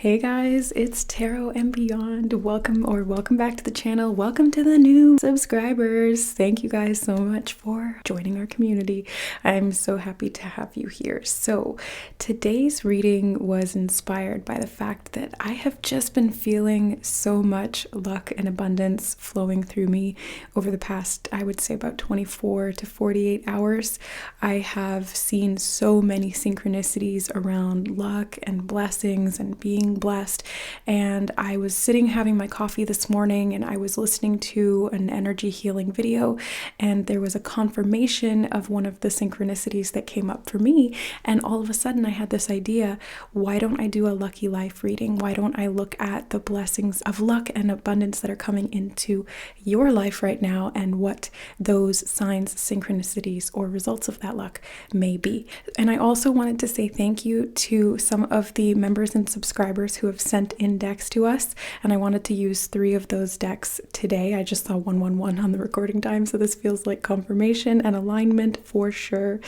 Hey guys, it's Tarot and Beyond. Welcome back to the channel. Welcome to the new subscribers. Thank you guys so much for joining our community. I'm so happy to have you here. So today's reading was inspired by the fact that I have just been feeling so much luck and abundance flowing through me over the past, I would say, about 24 to 48 hours. I have seen so many synchronicities around luck and blessings and being blessed. And I was sitting having my coffee this morning and I was listening to an energy healing video, and there was a confirmation of one of the synchronicities that came up for me. And all of a sudden I had this idea, why don't I do a lucky life reading? Why don't I look at the blessings of luck and abundance that are coming into your life right now and what those signs, synchronicities, or results of that luck may be. And I also wanted to say thank you to some of the members and subscribers who have sent in decks to us, and I wanted to use 3 of those decks today. I just saw 111 on the recording time, so this feels like confirmation and alignment for sure.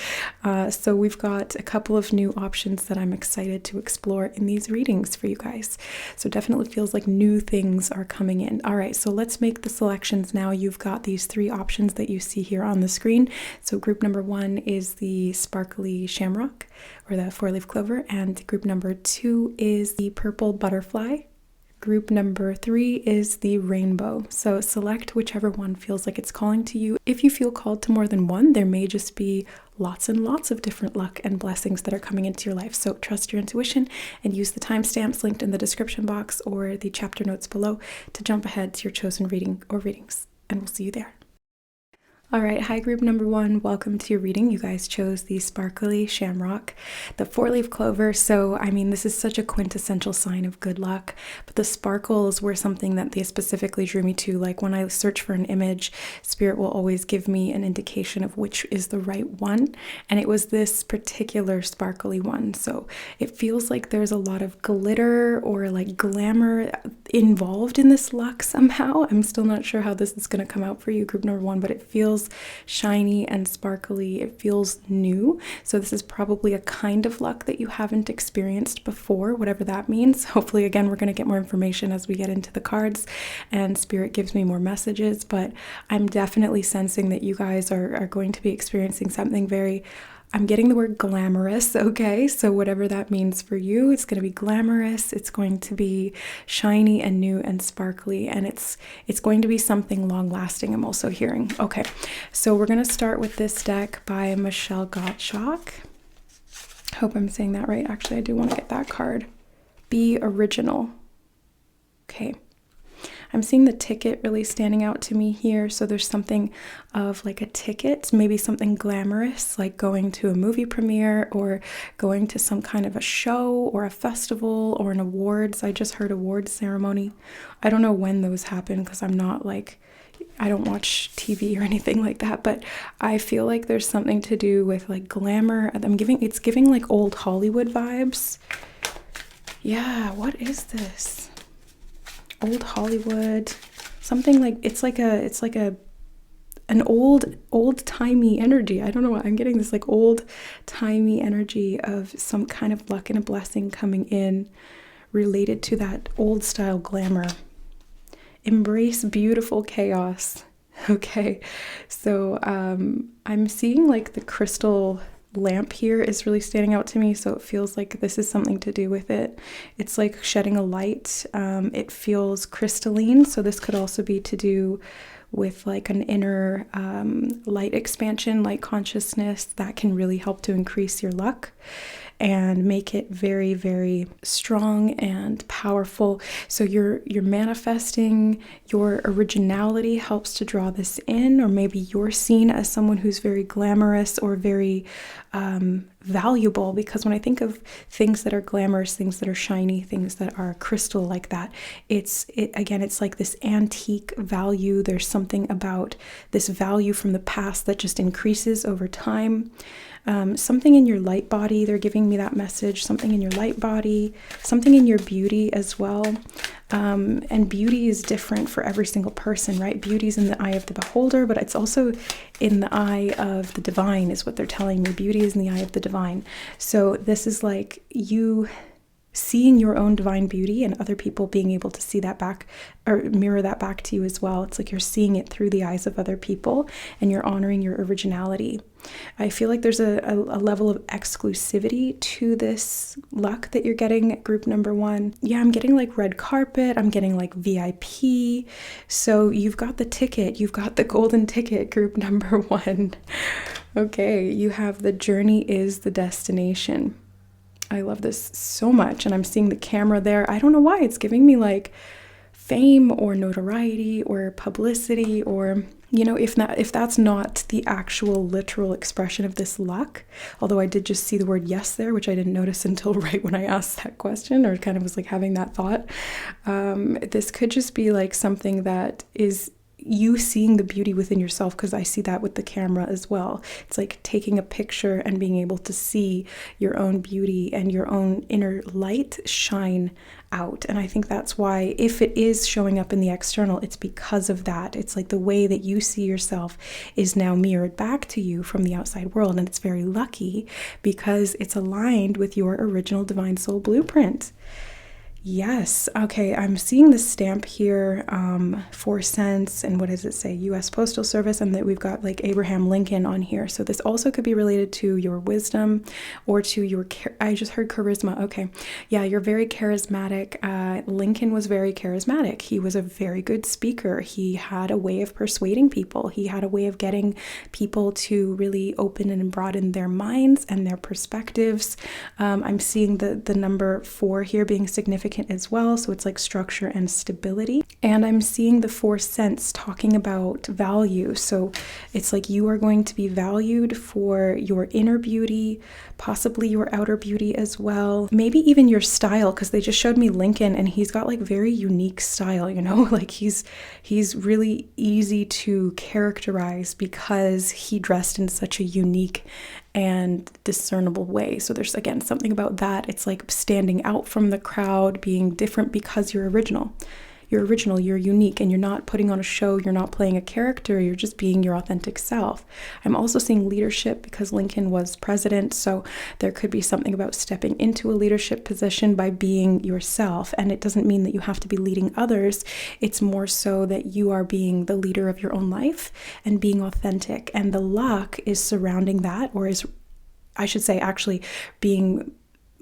So we've got a couple of new options that I'm excited to explore in these readings for you guys. So definitely feels like new things are coming in. All right, so let's make the selections now. You've got these 3 options that you see here on the screen. So group number 1 is the sparkly shamrock, or the 4-leaf clover, and group number 2 is the purple butterfly. Group number 3 is the rainbow. So select whichever one feels like it's calling to you. If you feel called to more than one, there may just be lots and lots of different luck and blessings that are coming into your life. So trust your intuition and use the timestamps linked in the description box or the chapter notes below to jump ahead to your chosen reading or readings. And we'll see you there. All right, hi group number 1, welcome to your reading. You guys chose the sparkly shamrock, the 4-leaf clover. So, I mean, this is such a quintessential sign of good luck, but the sparkles were something that they specifically drew me to. Like when I search for an image, Spirit will always give me an indication of which is the right one. And it was this particular sparkly one. So it feels like there's a lot of glitter or like glamour involved in this luck somehow. I'm still not sure how this is going to come out for you, group number 1, but it feels shiny and sparkly. It feels new. So this is probably a kind of luck that you haven't experienced before, whatever that means. Hopefully, again, we're going to get more information as we get into the cards and Spirit gives me more messages, but I'm definitely sensing that you guys are going to be experiencing something very, I'm getting the word glamorous, okay? So whatever that means for you, it's going to be glamorous, it's going to be shiny and new and sparkly, and it's going to be something long-lasting, I'm also hearing. Okay, so we're going to start with this deck by Michelle Gottschalk. Hope I'm saying that right. Actually, I do want to get that card. Be original. Okay. I'm seeing the ticket really standing out to me here. So there's something of like a ticket, maybe something glamorous, like going to a movie premiere or going to some kind of a show or a festival or an awards. I just heard awards ceremony. I don't know when those happen because I'm not like, I don't watch TV or anything like that, but I feel like there's something to do with like glamour. It's giving like old Hollywood vibes. Yeah, what is this? Old Hollywood, something like it's like an old-timey energy. I don't know what I'm getting, this like old-timey energy of some kind of luck and a blessing coming in related to that old style glamour. Embrace beautiful chaos. Okay, so I'm seeing like the crystal lamp here is really standing out to me, so it feels like this is something to do with it. It's like shedding a light. It feels crystalline, so this could also be to do with like an inner light expansion, light consciousness that can really help to increase your luck and make it very, very strong and powerful. So you're manifesting, your originality helps to draw this in, or maybe you're seen as someone who's very glamorous or very valuable, because when I think of things that are glamorous, things that are shiny, things that are crystal like that, it's like this antique value. There's something about this value from the past that just increases over time. Something in your light body, they're giving me that message, something in your light body, something in your beauty as well. And beauty is different for every single person, right? Beauty is in the eye of the beholder, but it's also in the eye of the divine is what they're telling me. Beauty is in the eye of the divine. So this is like you seeing your own divine beauty and other people being able to see that back or mirror that back to you as well. It's like you're seeing it through the eyes of other people and you're honoring your originality. I feel like there's a level of exclusivity to this luck that you're getting at group number 1. Yeah, I'm getting like red carpet. I'm getting like VIP. So you've got the ticket. You've got the golden ticket, group number 1. Okay, you have the journey is the destination. I love this so much, and I'm seeing the camera there. I don't know why it's giving me like fame or notoriety or publicity, or if that's not the actual literal expression of this luck, although I did just see the word yes there, which I didn't notice until right when I asked that question, or kind of was like having that thought. This could just be like something that is you seeing the beauty within yourself, because I see that with the camera as well. It's like taking a picture and being able to see your own beauty and your own inner light shine out. And I think that's why, if it is showing up in the external, it's because of that. It's like the way that you see yourself is now mirrored back to you from the outside world. And it's very lucky because it's aligned with your original divine soul blueprint. Yes. Okay. I'm seeing the stamp here, 4 cents, and what does it say? U.S. Postal Service, and that we've got like Abraham Lincoln on here. So this also could be related to your wisdom or to your, I just heard charisma. Okay. Yeah. You're very charismatic. Lincoln was very charismatic. He was a very good speaker. He had a way of persuading people. He had a way of getting people to really open and broaden their minds and their perspectives. I'm seeing the number 4 here being significant as well, so it's like structure and stability. And I'm seeing the 4 cents talking about value, so it's like you are going to be valued for your inner beauty, possibly your outer beauty as well, maybe even your style, because they just showed me Lincoln and he's got like very unique style, like he's really easy to characterize because he dressed in such a unique and discernible way. So there's, again, something about that. It's like standing out from the crowd, being different because you're original. You're original, you're unique, and you're not putting on a show, you're not playing a character, you're just being your authentic self. I'm also seeing leadership because Lincoln was president, so there could be something about stepping into a leadership position by being yourself. And it doesn't mean that you have to be leading others. It's more so that you are being the leader of your own life and being authentic. And the luck is surrounding that, or is, I should say, actually being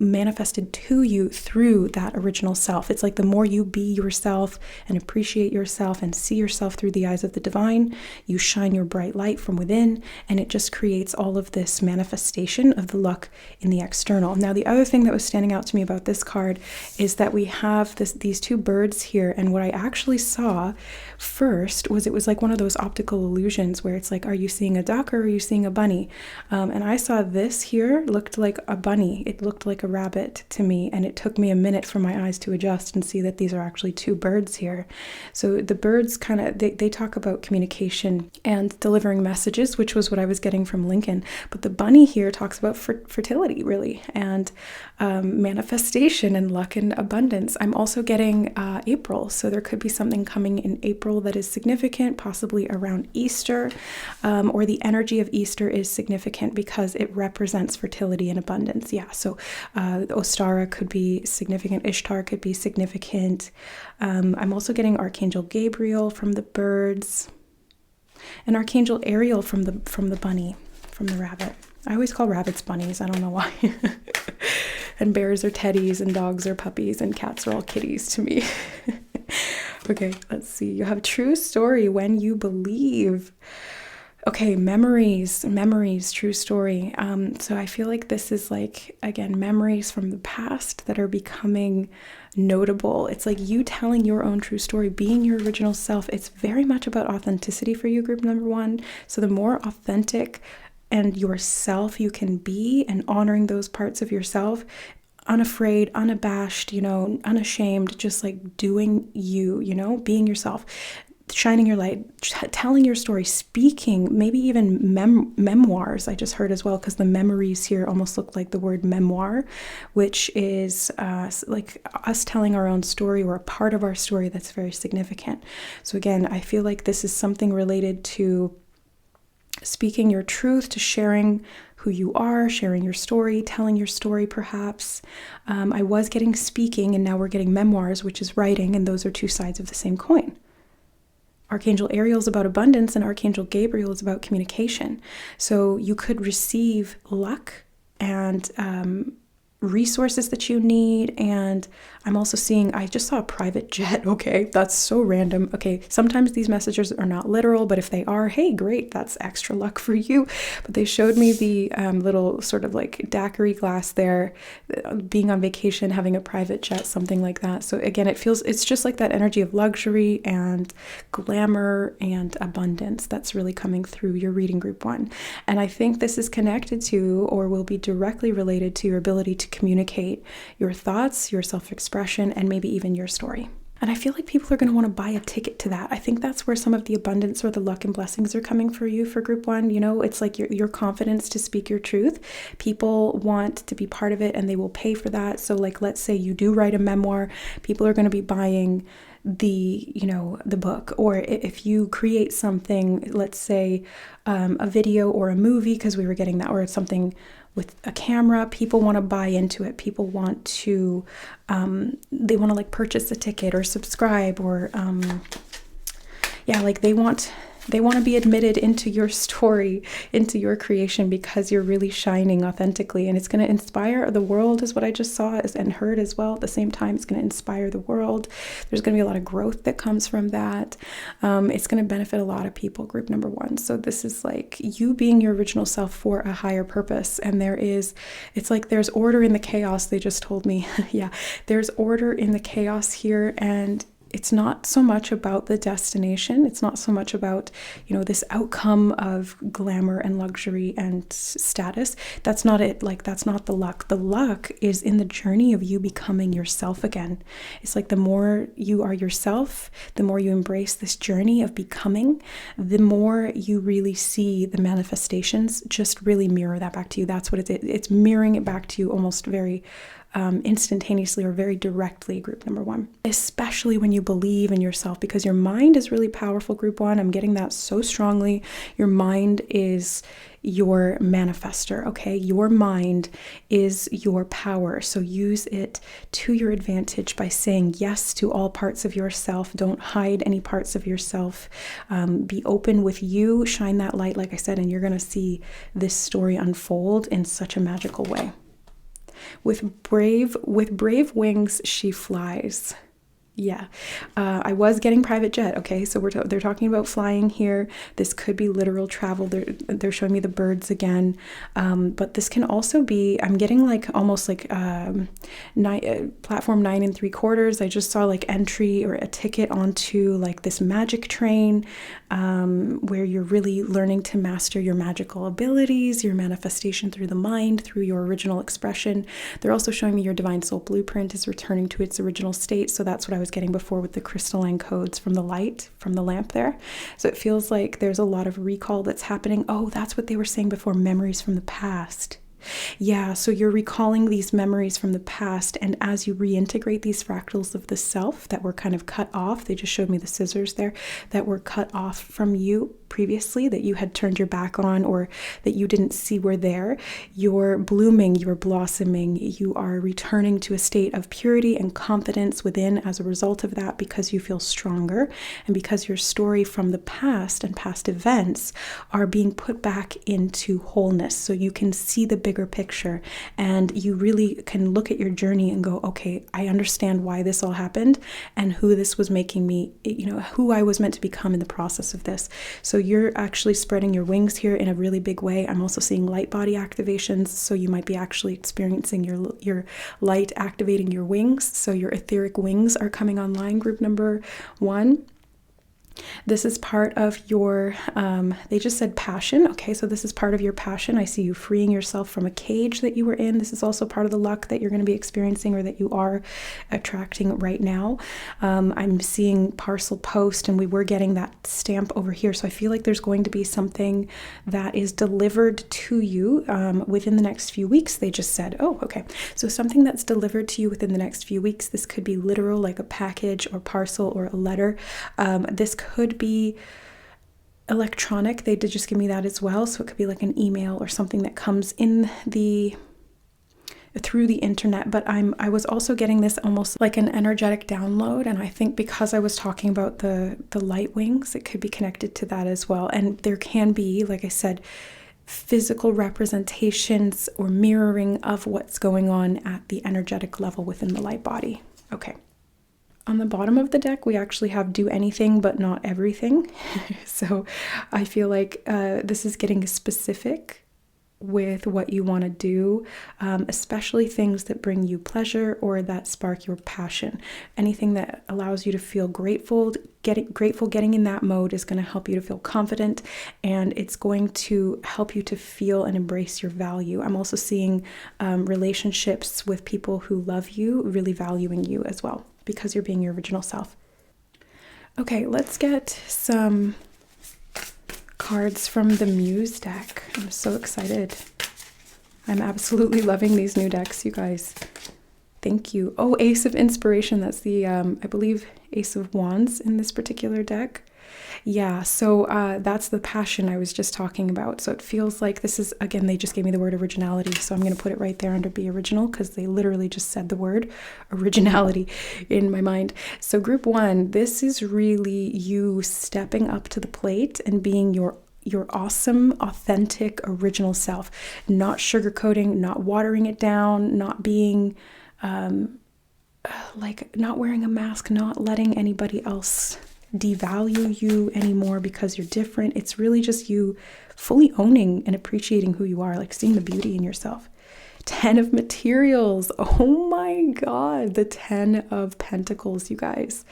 manifested to you through that original self. It's like the more you be yourself and appreciate yourself and see yourself through the eyes of the divine, you shine your bright light from within, and it just creates all of this manifestation of the luck in the external. Now, the other thing that was standing out to me about this card is that we have these 2 birds here, and what I actually saw first was, it was like one of those optical illusions where it's like, are you seeing a duck or are you seeing a bunny? And I saw this here looked like a bunny. It looked like a rabbit to me, and it took me a minute for my eyes to adjust and see that these are actually 2 birds here. So the birds kind of, they talk about communication and delivering messages, which was what I was getting from Lincoln. But the bunny here talks about fertility, really, and manifestation and luck and abundance. I'm also getting April, so there could be something coming in April that is significant, possibly around Easter, or the energy of Easter is significant because it represents fertility and abundance. Yeah, so Ostara could be significant, Ishtar could be significant. I'm also getting Archangel Gabriel from the birds, and Archangel Ariel from the bunny, from the rabbit. I always call rabbits bunnies, I don't know why. And bears are teddies, and dogs are puppies, and cats are all kitties to me. Okay, let's see. You have true story when you believe. Okay, memories, true story. So I feel like this is like, again, memories from the past that are becoming notable. It's like you telling your own true story, being your original self. It's very much about authenticity for you, group number 1. So the more authentic and yourself you can be, and honoring those parts of yourself, unafraid, unabashed, unashamed, just like doing you, being yourself, shining your light, telling your story, speaking, maybe even memoirs, I just heard as well, because the memories here almost look like the word memoir, which is like us telling our own story, or a part of our story that's very significant. So again, I feel like this is something related to speaking your truth, to sharing who you are, sharing your story, telling your story perhaps. I was getting speaking, and now we're getting memoirs, which is writing, and those are two sides of the same coin. Archangel Ariel is about abundance, and Archangel Gabriel is about communication. So you could receive luck and resources that you need. And I'm also seeing, I just saw a private jet. Okay, that's so random. Okay, sometimes these messages are not literal, but if they are, hey, great, that's extra luck for you. But they showed me the little sort of like daiquiri glass there, being on vacation, having a private jet, something like that. So again, it's just like that energy of luxury and glamour and abundance that's really coming through your reading group 1. And I think this is connected to, or will be directly related to, your ability to communicate your thoughts, your self-expression, and maybe even your story. And I feel like people are going to want to buy a ticket to that. I think that's where some of the abundance or the luck and blessings are coming for you for group 1. You know, it's like your confidence to speak your truth. People want to be part of it, and they will pay for that. So like, let's say you do write a memoir, people are going to be buying the book. Or if you create something, let's say a video or a movie, because we were getting that, or something with a camera, people want to buy into it. People want to they want to like purchase a ticket or subscribe, or like they want to be admitted into your story, into your creation, because you're really shining authentically, and it's going to inspire the world, is what I just saw and heard as well. At the same time, it's going to inspire the world. There's going to be a lot of growth that comes from that. It's going to benefit a lot of people, group number 1. So this is like you being your original self for a higher purpose. And it's like there's order in the chaos. They just told me, yeah, there's order in the chaos here. And it's not so much about the destination. It's not so much about, this outcome of glamour and luxury and status. That's not it. Like, that's not the luck. The luck is in the journey of you becoming yourself again. It's like the more you are yourself, the more you embrace this journey of becoming, the more you really see the manifestations just really mirror that back to you. That's what it is. It's mirroring it back to you almost very instantaneously or very directly, group number 1, especially when you believe in yourself, because your mind is really powerful, group 1. I'm getting that so strongly. Your mind is your manifester, okay? Your mind is your power. So use it to your advantage by saying yes to all parts of yourself. Don't hide any parts of yourself. Be open with you. Shine that light, like I said, and you're going to see this story unfold in such a magical way. With brave wings, she flies. Yeah, I was getting private jet. Okay, so they're talking about flying here. This could be literal travel. They're showing me the birds again, but this can also be. I'm getting like almost like platform 9 3/4. I just saw like entry or a ticket onto like this magic train, where you're really learning to master your magical abilities, your manifestation through the mind, through your original expression. They're also showing me your divine soul blueprint is returning to its original state. So that's what I was getting before with the crystalline codes from the light, from the lamp there. So it feels like there's a lot of recall that's happening. Oh, that's what they were saying before, memories from the past. Yeah, so you're recalling these memories from the past, and as you reintegrate these fractals of the self that were kind of cut off, they just showed me the scissors there, that were cut off from you previously, that you had turned your back on, or that you didn't see were there. You're blooming, you're blossoming, you are returning to a state of purity and confidence within as a result of that, because you feel stronger, and because your story from the past and past events are being put back into wholeness, so you can see the bigger picture, and you really can look at your journey and go, okay, I understand why this all happened and who this was making me, who I was meant to become in the process of this. So you're actually spreading your wings here in a really big way. I'm also seeing light body activations, so you might be actually experiencing your light activating your wings. So your etheric wings are coming online, group number 1. This is part of your, they just said passion. Okay, so this is part of your passion. I see you freeing yourself from a cage that you were in. This is also part of the luck that you're going to be experiencing, or that you are attracting right now. I'm seeing parcel post, and we were getting that stamp over here. So I feel like there's going to be something that is delivered to you within the next few weeks. They just said, oh, okay. So something that's delivered to you within the next few weeks. This could be literal, like a package or parcel or a letter. This could be electronic. They did just give me that as well. So it could be like an email or something that comes in through the internet. But I was also getting this almost like an energetic download. And I think because I was talking about the light wings, it could be connected to that as well. And there can be, like I said, physical representations or mirroring of what's going on at the energetic level within the light body. Okay. On the bottom of the deck, we actually have do anything but not everything. So I feel like this is getting specific with what you want to do, especially things that bring you pleasure or that spark your passion. Anything that allows you to feel grateful. Getting in that mode is going to help you to feel confident, and it's going to help you to feel and embrace your value. I'm also seeing relationships with people who love you, really valuing you as well, because you're being your original self. Okay, let's get some cards from the Muse deck. I'm so excited. I'm absolutely loving these new decks, you guys. Thank you. Oh, Ace of Inspiration. That's the, I believe, Ace of Wands in this particular deck. Yeah, so that's the passion I was just talking about. So it feels like this is, again, they just gave me the word originality. So I'm going to put it right there under be original, because they literally just said the word originality in my mind. So group 1, this is really you stepping up to the plate and being your awesome, authentic, original self, not sugarcoating, not watering it down, not being like not wearing a mask, not letting anybody else devalue you anymore because you're different. It's really just you fully owning and appreciating who you are, like seeing the beauty in yourself. 10 of Materials. Oh my God, the 10 of Pentacles, you guys.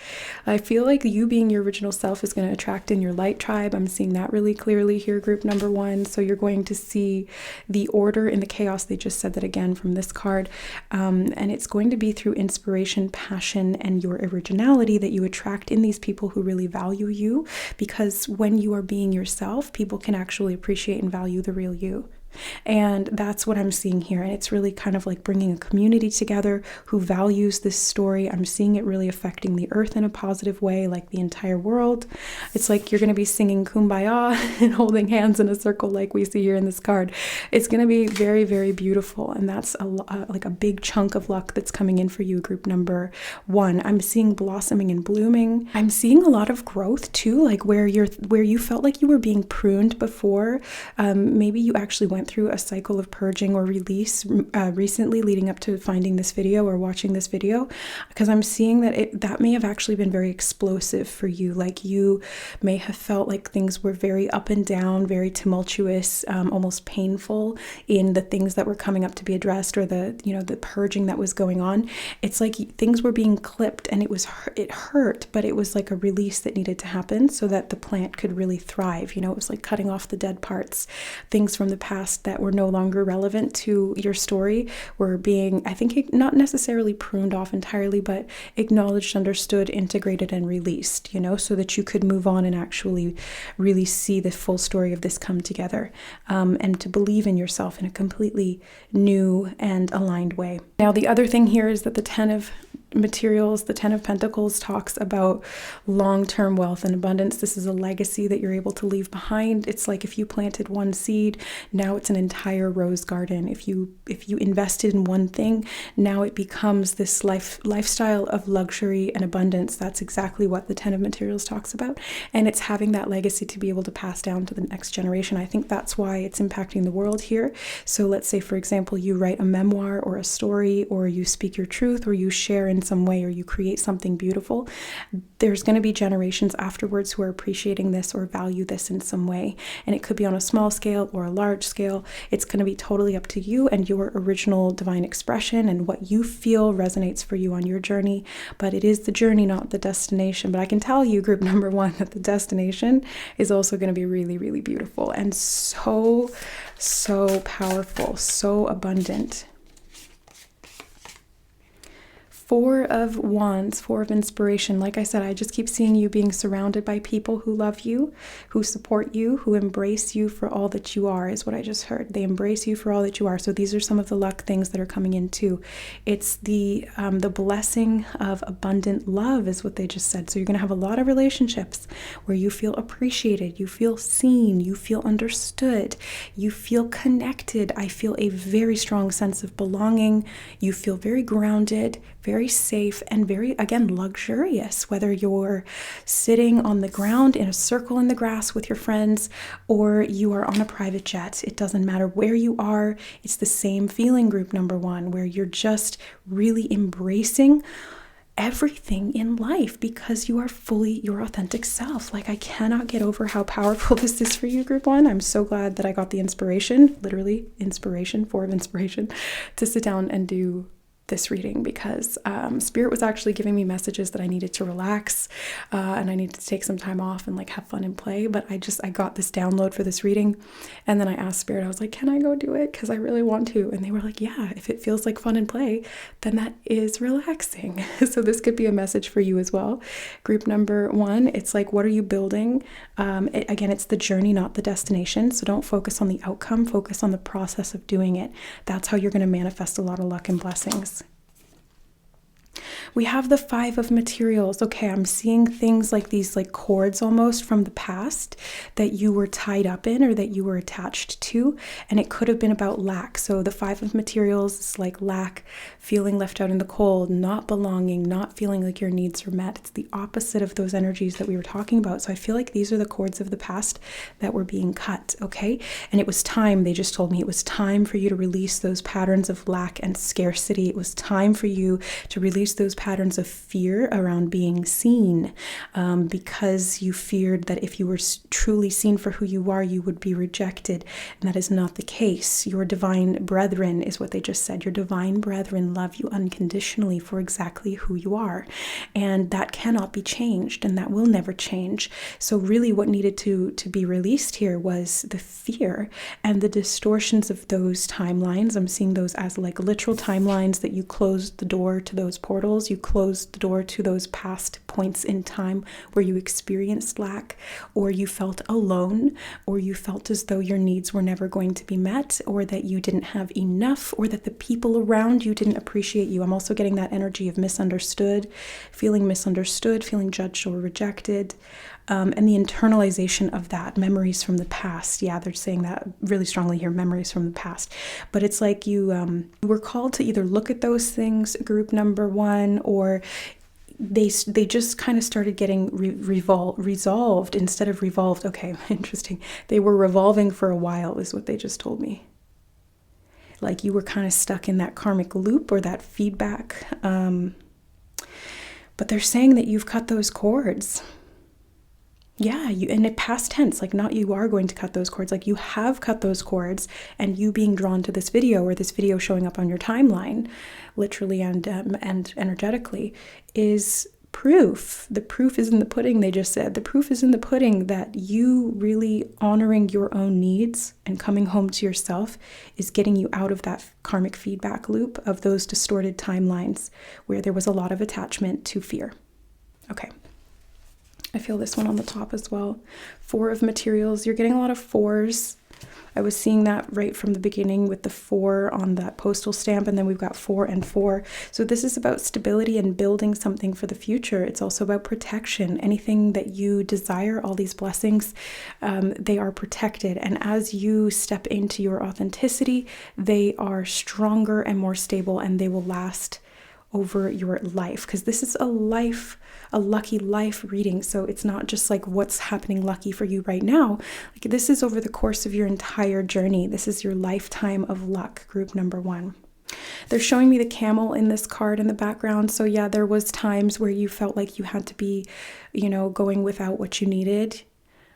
I feel like you being your original self is going to attract in your light tribe. I'm seeing that really clearly here, group number 1. So you're going to see the order in the chaos. They just said that again from this card. And it's going to be through inspiration, passion, and your originality that you attract in these people who really value you. Because when you are being yourself, people can actually appreciate and value the real you. And that's what I'm seeing here. And it's really kind of like bringing a community together who values this story. I'm seeing it really affecting the earth in a positive way, like the entire world. It's like you're going to be singing Kumbaya and holding hands in a circle like we see here in this card. It's going to be very, very beautiful. And that's like a big chunk of luck that's coming in for you, group number 1. I'm seeing blossoming and blooming. I'm seeing a lot of growth too, like where you felt like you were being pruned before. Maybe you actually went through a cycle of purging or release recently leading up to finding this video or watching this video, because I'm seeing that that may have actually been very explosive for you. Like you may have felt like things were very up and down, very tumultuous, almost painful in the things that were coming up to be addressed, or the purging that was going on. It's like things were being clipped and it hurt, but it was like a release that needed to happen so that the plant could really thrive. It was like cutting off the dead parts, things from the past that were no longer relevant to your story were being, I think, not necessarily pruned off entirely, but acknowledged, understood, integrated, and released, so that you could move on and actually really see the full story of this come together, and to believe in yourself in a completely new and aligned way. Now, the other thing here is that the 10 of Materials, the 10 of Pentacles, talks about long-term wealth and abundance. This is a legacy that you're able to leave behind. It's like if you planted one seed, now it's an entire rose garden. If you invested in one thing, now it becomes this lifestyle of luxury and abundance. That's exactly what the 10 of Materials talks about. And it's having that legacy to be able to pass down to the next generation. I think that's why it's impacting the world here. So let's say, for example, you write a memoir or a story, or you speak your truth, or you share in some way, or you create something beautiful. There's going to be generations afterwards who are appreciating this or value this in some way. And it could be on a small scale or a large scale. It's going to be totally up to you and your original divine expression and what you feel resonates for you on your journey. But it is the journey, not the destination. But I can tell you, group number 1, that the destination is also going to be really, really beautiful and so powerful, so abundant. Four of Wands, Four of Inspiration. Like I said, I just keep seeing you being surrounded by people who love you, who support you, who embrace you for all that you are, is what I just heard. They embrace you for all that you are. So these are some of the luck things that are coming in too. It's the blessing of abundant love is what they just said. So you're going to have a lot of relationships where you feel appreciated, you feel seen, you feel understood, you feel connected. I feel a very strong sense of belonging. You feel very grounded, very safe, and very, again, luxurious, whether you're sitting on the ground in a circle in the grass with your friends or you are on a private jet. It doesn't matter where you are. It's the same feeling, group number one, where you're just really embracing everything in life because you are fully your authentic self. Like, I cannot get over how powerful this is for you, group one. I'm so glad that I got the inspiration, literally inspiration, Four of Inspiration, to sit down and do this reading because Spirit was actually giving me messages that I needed to relax and I needed to take some time off and like have fun and play. But I got this download for this reading, and then I asked Spirit, I was like, can I go do it? Because I really want to. And they were like, yeah, if it feels like fun and play, then that is relaxing. So this could be a message for you as well. Group number one, it's like, what are you building? Again, it's the journey, not the destination. So don't focus on the outcome, focus on the process of doing it. That's how you're going to manifest a lot of luck and blessings. We have the Five of Materials. Okay, I'm seeing things like these like cords almost from the past that you were tied up in or that you were attached to, and it could have been about lack. So the Five of Materials is like lack, feeling left out in the cold, not belonging, not feeling like your needs are met. It's the opposite of those energies that we were talking about. So I feel like these are the cords of the past that were being cut, okay? And it was time, they just told me, it was time for you to release those patterns of lack and scarcity. It was time for you to release those patterns of fear around being seen, because you feared that if you were truly seen for who you are, you would be rejected. And that is not the case. Your divine brethren is what they just said. Your divine brethren love you unconditionally for exactly who you are. And that cannot be changed, and that will never change. So really what needed to be released here was the fear and the distortions of those timelines. I'm seeing those as like literal timelines that you closed the door to those portals. You closed the door to those past points in time where you experienced lack, or you felt alone, or you felt as though your needs were never going to be met, or that you didn't have enough, or that the people around you didn't appreciate you. I'm also getting that energy of misunderstood, feeling judged or rejected. And the internalization of that, memories from the past. Yeah, they're saying that really strongly here, memories from the past. But it's like you were called to either look at those things, group number one, or they just kind of started getting resolved instead of revolved. Okay, interesting. They were revolving for a while is what they just told me. Like you were kind of stuck in that karmic loop or that feedback. But they're saying that you've cut those cords. Yeah, in a past tense, like not you are going to cut those cords, like you have cut those cords, and you being drawn to this video or this video showing up on your timeline, literally and energetically, is proof. The proof is in the pudding, they just said. The proof is in the pudding that you really honoring your own needs and coming home to yourself is getting you out of that karmic feedback loop of those distorted timelines where there was a lot of attachment to fear. Okay. I feel this one on the top as well. Four of Materials. You're getting a lot of fours. I was seeing that right from the beginning with the 4 on that postal stamp, and then we've got 4 and 4. So this is about stability and building something for the future. It's also about protection. Anything that you desire, all these blessings, they are protected. And as you step into your authenticity, they are stronger and more stable, and they will last over your life, because this is a lucky life reading. So it's not just like what's happening lucky for you right now. Like this is over the course of your entire journey. This is your lifetime of luck, group number one. They're showing me the camel in this card in the background. So yeah, there was times where you felt like you had to be, going without what you needed.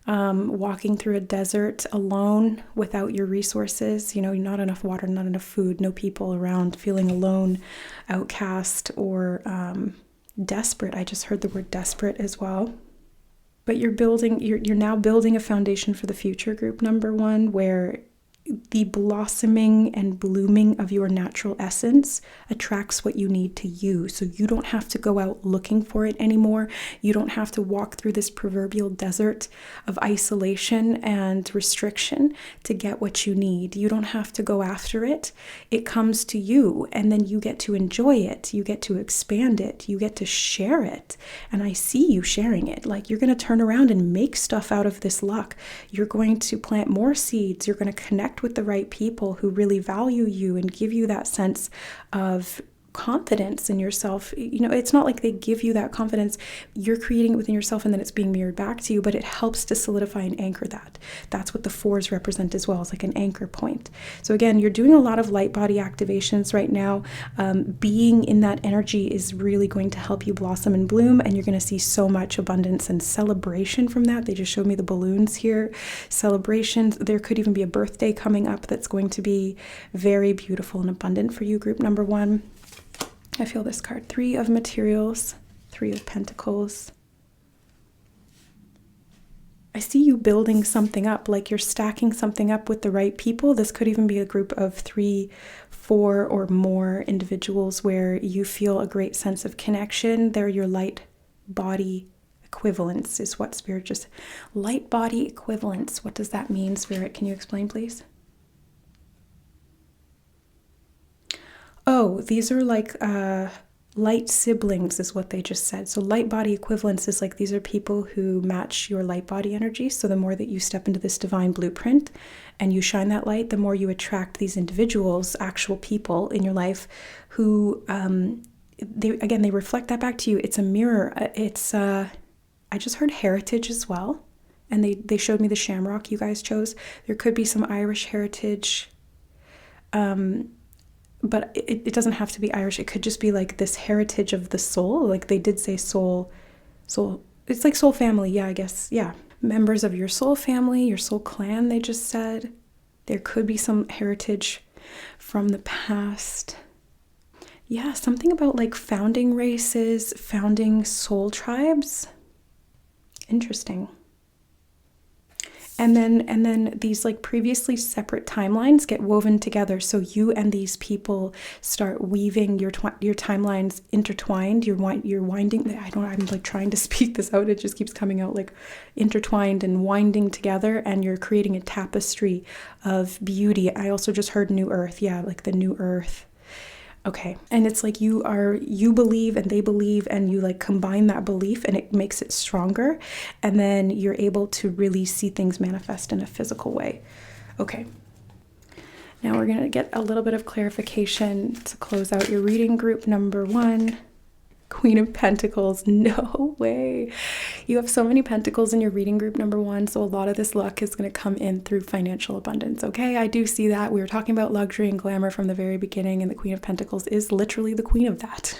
Walking through a desert alone without your resources, not enough water, not enough food, no people around, feeling alone, outcast, or desperate. I just heard the word desperate as well. But you're now building a foundation for the future, group number one, where the blossoming and blooming of your natural essence attracts what you need to you. So you don't have to go out looking for it anymore. You don't have to walk through this proverbial desert of isolation and restriction to get what you need. You don't have to go after it. It comes to you, and then you get to enjoy it. You get to expand it. You get to share it. And I see you sharing it. Like, you're going to turn around and make stuff out of this luck. You're going to plant more seeds. You're going to connect with the right people who really value you and give you that sense of confidence in yourself. You know, it's not like they give you that confidence. You're creating it within yourself and then it's being mirrored back to you, but it helps to solidify and anchor that. That's what the 4s represent as well. It's like an anchor point. So again, you're doing a lot of light body activations right now. Being in that energy is really going to help you blossom and bloom, and you're going to see so much abundance and celebration from that. They just showed me the balloons here. Celebrations. There could even be a birthday coming up that's going to be very beautiful and abundant for you, group number 1. I feel this card, 3 of materials, 3 of pentacles. I see you building something up, like you're stacking something up with the right people. This could even be a group of 3, 4, or more individuals where you feel a great sense of connection. They're your light body equivalents, is what Spirit just... Light body equivalents. What does that mean, Spirit? Can you explain, please? Oh, these are like light siblings is what they just said. So light body equivalence is like, these are people who match your light body energy. So the more that you step into this divine blueprint and you shine that light, the more you attract these individuals, actual people in your life who, they reflect that back to you. It's a mirror. It's, I just heard heritage as well. And they showed me the shamrock you guys chose. There could be some Irish heritage, but it doesn't have to be Irish. It could just be like this heritage of the soul. Like they did say soul. It's like soul family. Yeah, I guess. Yeah. Members of your soul family, your soul clan, they just said. There could be some heritage from the past. Yeah, something about like founding races, founding soul tribes. Interesting. And then these like previously separate timelines get woven together. So you and these people start weaving your timelines intertwined. You're winding. I'm like trying to speak this out. It just keeps coming out like intertwined and winding together. And you're creating a tapestry of beauty. I also just heard new earth. Yeah, like the new earth. Okay. And it's like you believe and they believe, and you like combine that belief and it makes it stronger. And then you're able to really see things manifest in a physical way. Okay. Now we're going to get a little bit of clarification to close out your reading, group number 1. Queen of Pentacles. No way. You have so many pentacles in your reading, group number 1. So a lot of this luck is going to come in through financial abundance. Okay, I do see that. We were talking about luxury and glamour from the very beginning, and the Queen of Pentacles is literally the queen of that.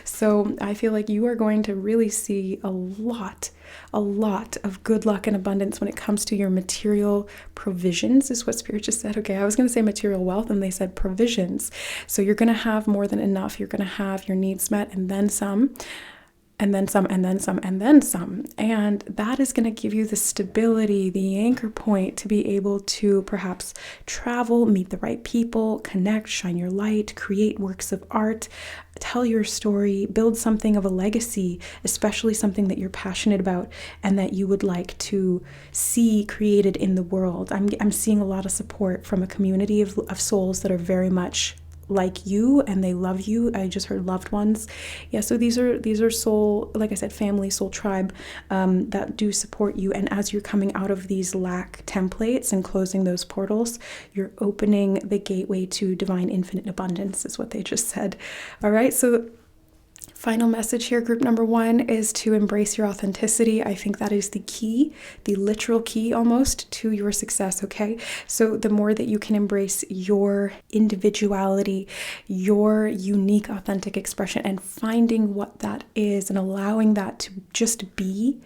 So I feel like you are going to really see a lot of good luck and abundance when it comes to your material provisions, is what Spirit just said. Okay, I was going to say material wealth, and they said provisions. So you're going to have more than enough. You're going to have your needs met, and then some. And then some, and then some, and then some. And that is going to give you the stability, the anchor point to be able to perhaps travel, meet the right people, connect, shine your light, create works of art, tell your story, build something of a legacy, especially something that you're passionate about and that you would like to see created in the world. I'm seeing a lot of support from a community of souls that are very much like you and they love you. I just heard loved ones. Yeah, so these are soul, like I said, family, soul tribe that do support you. And as you're coming out of these lack templates and closing those portals, you're opening the gateway to divine infinite abundance, is what they just said. All right, so final message here, group number 1, is to embrace your authenticity. I think that is the key, the literal key almost to your success, okay? So the more that you can embrace your individuality, your unique, authentic expression, and finding what that is and allowing that to just be,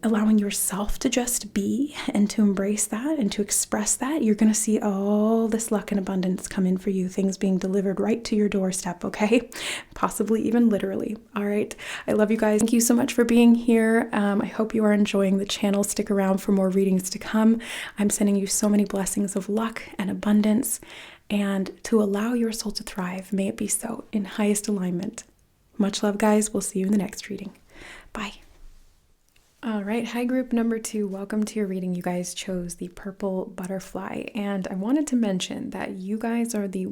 allowing yourself to just be and to embrace that and to express that, you're going to see all this luck and abundance come in for you, things being delivered right to your doorstep, okay? Possibly even literally. All right. I love you guys. Thank you so much for being here. I hope you are enjoying the channel. Stick around for more readings to come. I'm sending you so many blessings of luck and abundance, and to allow your soul to thrive. May it be so in highest alignment. Much love, guys. We'll see you in the next reading. Bye. All right, hi group number 2. Welcome to your reading. You guys chose the purple butterfly, and I wanted to mention that you guys are the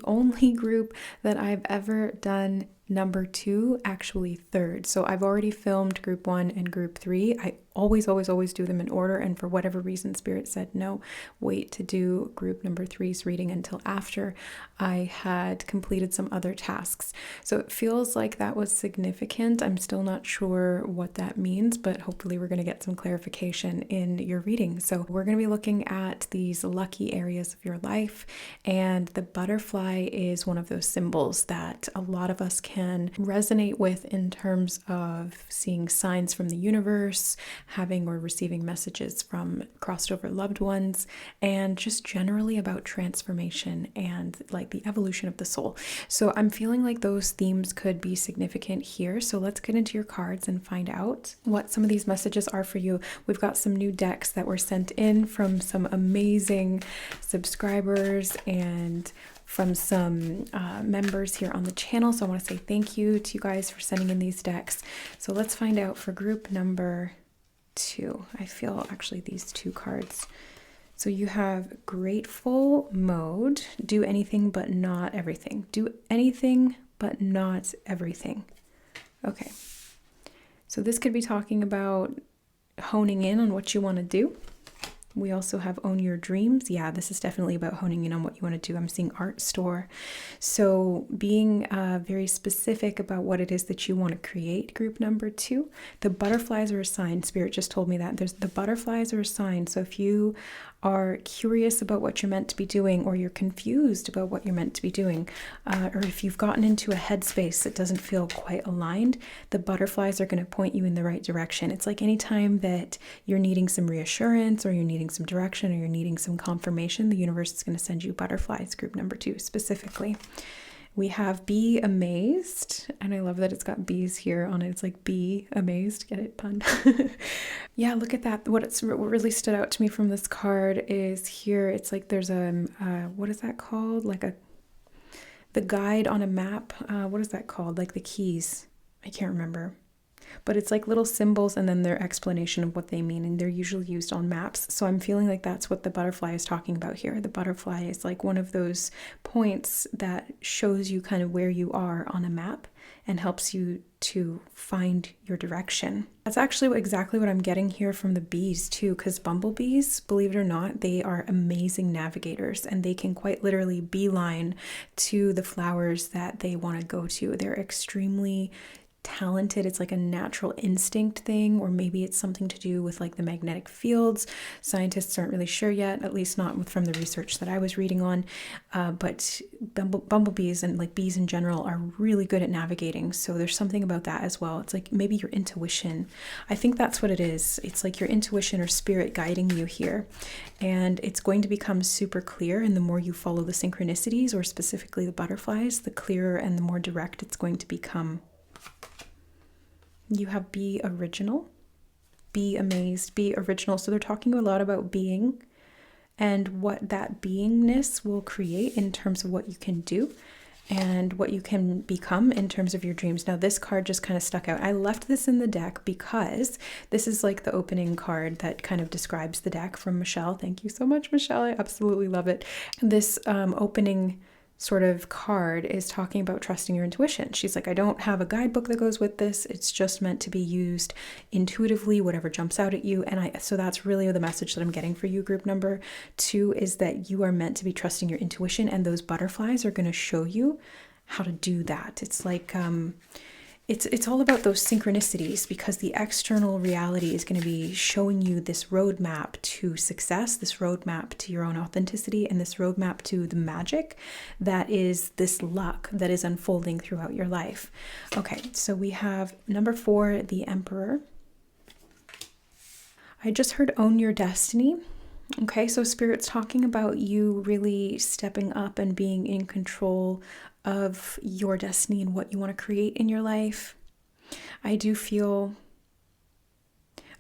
only group that I've ever done number 2, actually third. So I've already filmed group 1 and group 3. I always do them in order, and for whatever reason Spirit said no, wait to do group number 3's reading until after I had completed some other tasks. So it feels like that was significant. I'm still not sure what that means, but hopefully we're going to get some clarification in your reading. So we're going to be looking at these lucky areas of your life, and the butterfly is one of those symbols that a lot of us can resonate with in terms of seeing signs from the universe, having or receiving messages from crossed over loved ones, and just generally about transformation and like the evolution of the soul. So I'm feeling like those themes could be significant here. So let's get into your cards and find out what some of these messages are for you. We've got some new decks that were sent in from some amazing subscribers and from some members here on the channel. So I want to say thank you to you guys for sending in these decks. So let's find out for group number 2. I feel actually these 2 cards. So you have grateful mode, do anything but not everything. Do anything but not everything. Okay. So this could be talking about honing in on what you want to do. We also have own your dreams. Yeah, this is definitely about honing in on what you want to do. I'm seeing art store. So being very specific about what it is that you want to create, group number 2. The butterflies are a sign. Spirit just told me that. The butterflies are a sign. So if you are curious about what you're meant to be doing, or you're confused about what you're meant to be doing, or if you've gotten into a headspace that doesn't feel quite aligned, the butterflies are going to point you in the right direction. It's like anytime that you're needing some reassurance, or you're needing some direction, or you're needing some confirmation, the universe is going to send you butterflies, group number 2 specifically. We have be amazed, and I love that it's got bees here on it. It's like be amazed, get it, pun? Yeah, look at that. What really stood out to me from this card is here. It's like there's a what is that called? Like the guide on a map. What is that called? Like the keys. I can't remember. But it's like little symbols and then their explanation of what they mean, and they're usually used on maps. So I'm feeling like that's what the butterfly is talking about here. The butterfly is like one of those points that shows you kind of where you are on a map and helps you to find your direction. That's actually exactly what I'm getting here from the bees too, because bumblebees, believe it or not, they are amazing navigators, and they can quite literally beeline to the flowers that they want to go to. They're extremely talented. It's like a natural instinct thing, or maybe it's something to do with like the magnetic fields. Scientists aren't really sure yet, at least not from the research that I was reading on, but bumblebees and like bees in general are really good at navigating. So there's something about that as well. It's like maybe your intuition. I think that's what it is. It's like your intuition or spirit guiding you here, and it's going to become super clear. And the more you follow the synchronicities, or specifically the butterflies, the clearer and the more direct it's going to become. You have be original, be amazed, be original. So they're talking a lot about being and what that beingness will create in terms of what you can do and what you can become in terms of your dreams. Now, this card just kind of stuck out. I left this in the deck because this is like the opening card that kind of describes the deck from Michelle. Thank you so much, Michelle. I absolutely love it. This opening sort of card is talking about trusting your intuition. She's like, I don't have a guidebook that goes with this. It's just meant to be used intuitively, whatever jumps out at you. And so that's really the message that I'm getting for you, group number 2, is that you are meant to be trusting your intuition, and those butterflies are going to show you how to do that. It's like it's all about those synchronicities, because the external reality is going to be showing you this roadmap to success, this roadmap to your own authenticity, and this roadmap to the magic that is this luck that is unfolding throughout your life. Okay, so we have number 4, the Emperor. I just heard own your destiny. Okay, so Spirit's talking about you really stepping up and being in control of your destiny and what you want to create in your life. I do feel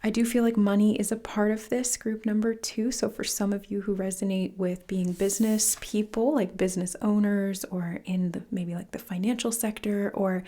like money is a part of this, group number 2. So for some of you who resonate with being business people, like business owners, or in the maybe like the financial sector, or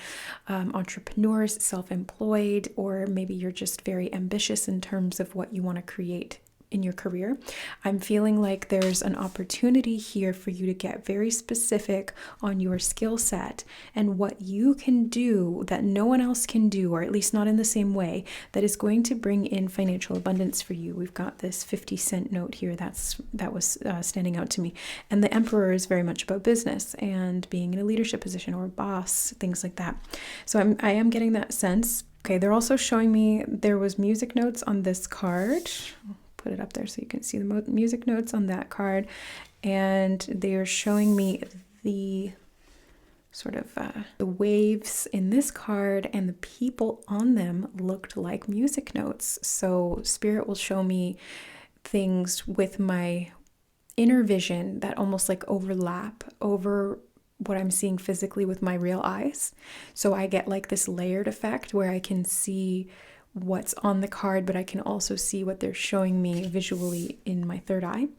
entrepreneurs, self-employed, or maybe you're just very ambitious in terms of what you want to create in your career, I'm feeling like there's an opportunity here for you to get very specific on your skill set and what you can do that no one else can do, or at least not in the same way, that is going to bring in financial abundance for you. We've got this 50-cent note here that was standing out to me. And the Emperor is very much about business and being in a leadership position or a boss, things like that. So I am getting that sense. Okay, they're also showing me there was music notes on this card. Put it up there so you can see the music notes on that card, and they are showing me the sort of the waves in this card, and the people on them looked like music notes. So Spirit will show me things with my inner vision that almost like overlap over what I'm seeing physically with my real eyes. So I get like this layered effect where I can see what's on the card, but I can also see what they're showing me visually in my third eye.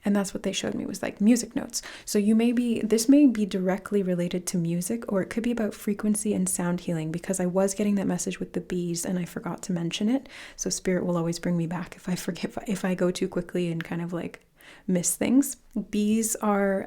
And that's what they showed me, was like music notes. So this may be directly related to music, or it could be about frequency and sound healing, because I was getting that message with the bees and I forgot to mention it. So Spirit will always bring me back if I forget, if I go too quickly and kind of like miss things. Bees are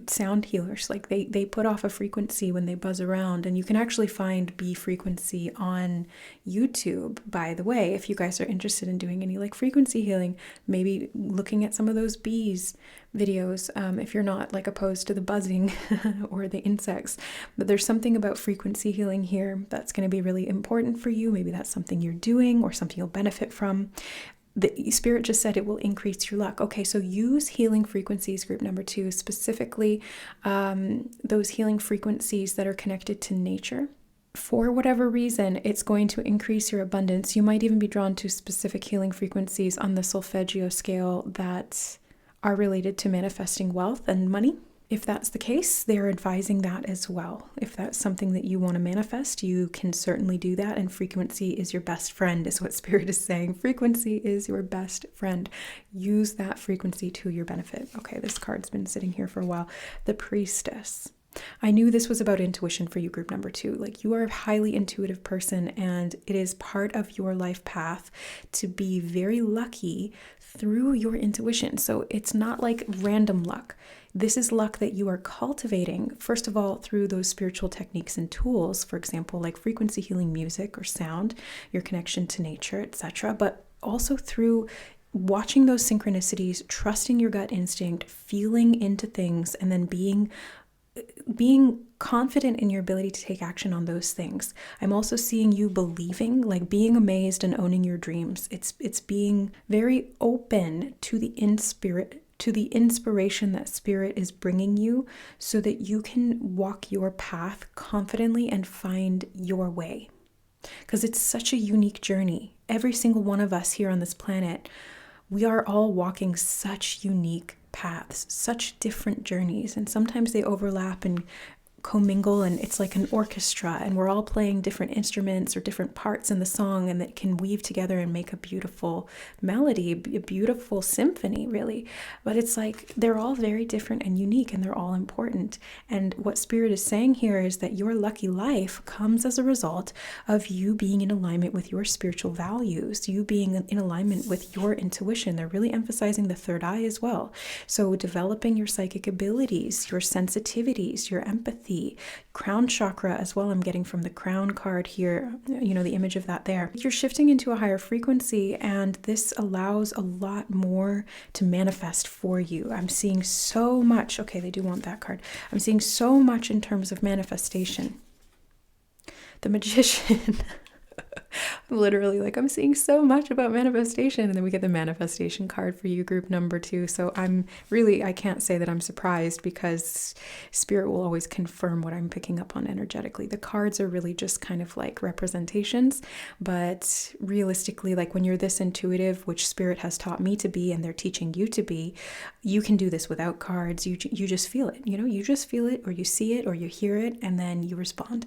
sound healers. Like they put off a frequency when they buzz around, and you can actually find bee frequency on YouTube, by the way. If you guys are interested in doing any like frequency healing, maybe looking at some of those bees videos, if you're not like opposed to the buzzing or the insects. But there's something about frequency healing here that's going to be really important for you. Maybe that's something you're doing or something you'll benefit from. The Spirit just said it will increase your luck. Okay, so use healing frequencies, group number 2, specifically those healing frequencies that are connected to nature. For whatever reason, it's going to increase your abundance. You might even be drawn to specific healing frequencies on the solfeggio scale that are related to manifesting wealth and money. If that's the case, they're advising that as well. If that's something that you want to manifest, you can certainly do that. And frequency is your best friend, is what Spirit is saying. Frequency is your best friend. Use that frequency to your benefit. Okay, this card's been sitting here for a while. The Priestess. I knew this was about intuition for you, group number 2. Like, you are a highly intuitive person, and it is part of your life path to be very lucky through your intuition. So it's not like random luck. This is luck that you are cultivating, first of all, through those spiritual techniques and tools, for example, like frequency healing music or sound, your connection to nature, etc., but also through watching those synchronicities, trusting your gut instinct, feeling into things, and then being confident in your ability to take action on those things. I'm also seeing you believing, like being amazed and owning your dreams. It's being very open to the inspiration that Spirit is bringing you, so that you can walk your path confidently and find your way. Because it's such a unique journey. Every single one of us here on this planet, we are all walking such unique paths, such different journeys, and sometimes they overlap and commingle, and it's like an orchestra, and we're all playing different instruments or different parts in the song, and that can weave together and make a beautiful melody, a beautiful symphony, really. But it's like they're all very different and unique, and they're all important. And what Spirit is saying here is that your lucky life comes as a result of you being in alignment with your spiritual values, you being in alignment with your intuition. They're really emphasizing the third eye as well. So developing your psychic abilities, your sensitivities, your empathy, crown chakra as well. I'm getting from the crown card here, the image of that there. You're shifting into a higher frequency, and this allows a lot more to manifest for you. I'm seeing so much. Okay, they do want that card. I'm seeing so much in terms of manifestation. The Magician. Literally, like, I'm seeing so much about manifestation, and then we get the manifestation card for you, group number 2. So I can't say that I'm surprised, because spirit will always confirm what I'm picking up on energetically. The cards are really just kind of like representations, but realistically, like, when you're this intuitive, which spirit has taught me to be and they're teaching you to be, you can do this without cards. You just feel it, you just feel it, or you see it, or you hear it, and then you respond.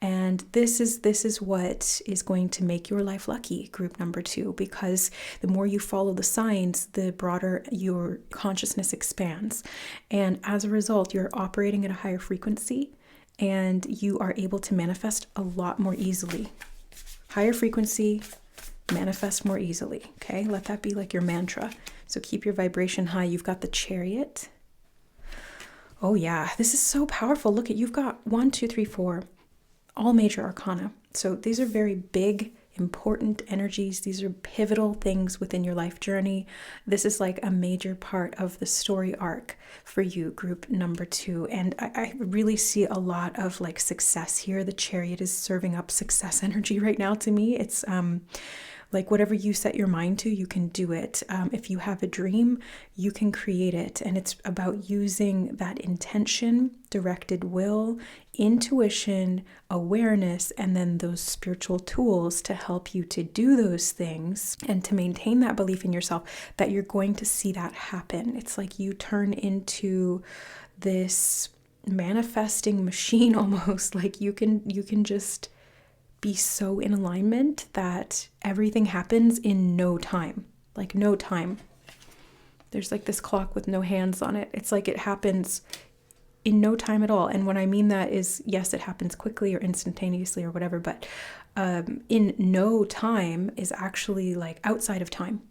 And this is what is going to make your life lucky, group number 2, because the more you follow the signs, the broader your consciousness expands. And as a result, you're operating at a higher frequency, and you are able to manifest a lot more easily. Higher frequency, manifest more easily. Okay, let that be like your mantra. So keep your vibration high. You've got the Chariot. Oh yeah, this is so powerful. Look, you've got 1, 2, 3, 4, all major arcana. So these are very big, important energies. These are pivotal things within your life journey. This is like a major part of the story arc for you, group number 2. And I really see a lot of like success here. The Chariot is serving up success energy right now to me. It's like, whatever you set your mind to, you can do it. If you have a dream, you can create it. And it's about using that intention, directed will, intuition, awareness, and then those spiritual tools to help you to do those things and to maintain that belief in yourself that you're going to see that happen. It's like you turn into this manifesting machine almost. Like you can just be so in alignment that everything happens in no time. Like no time. There's like this clock with no hands on it. It's like it happens in no time at all. And what I mean that is, yes, it happens quickly or instantaneously or whatever, but in no time is actually like outside of time.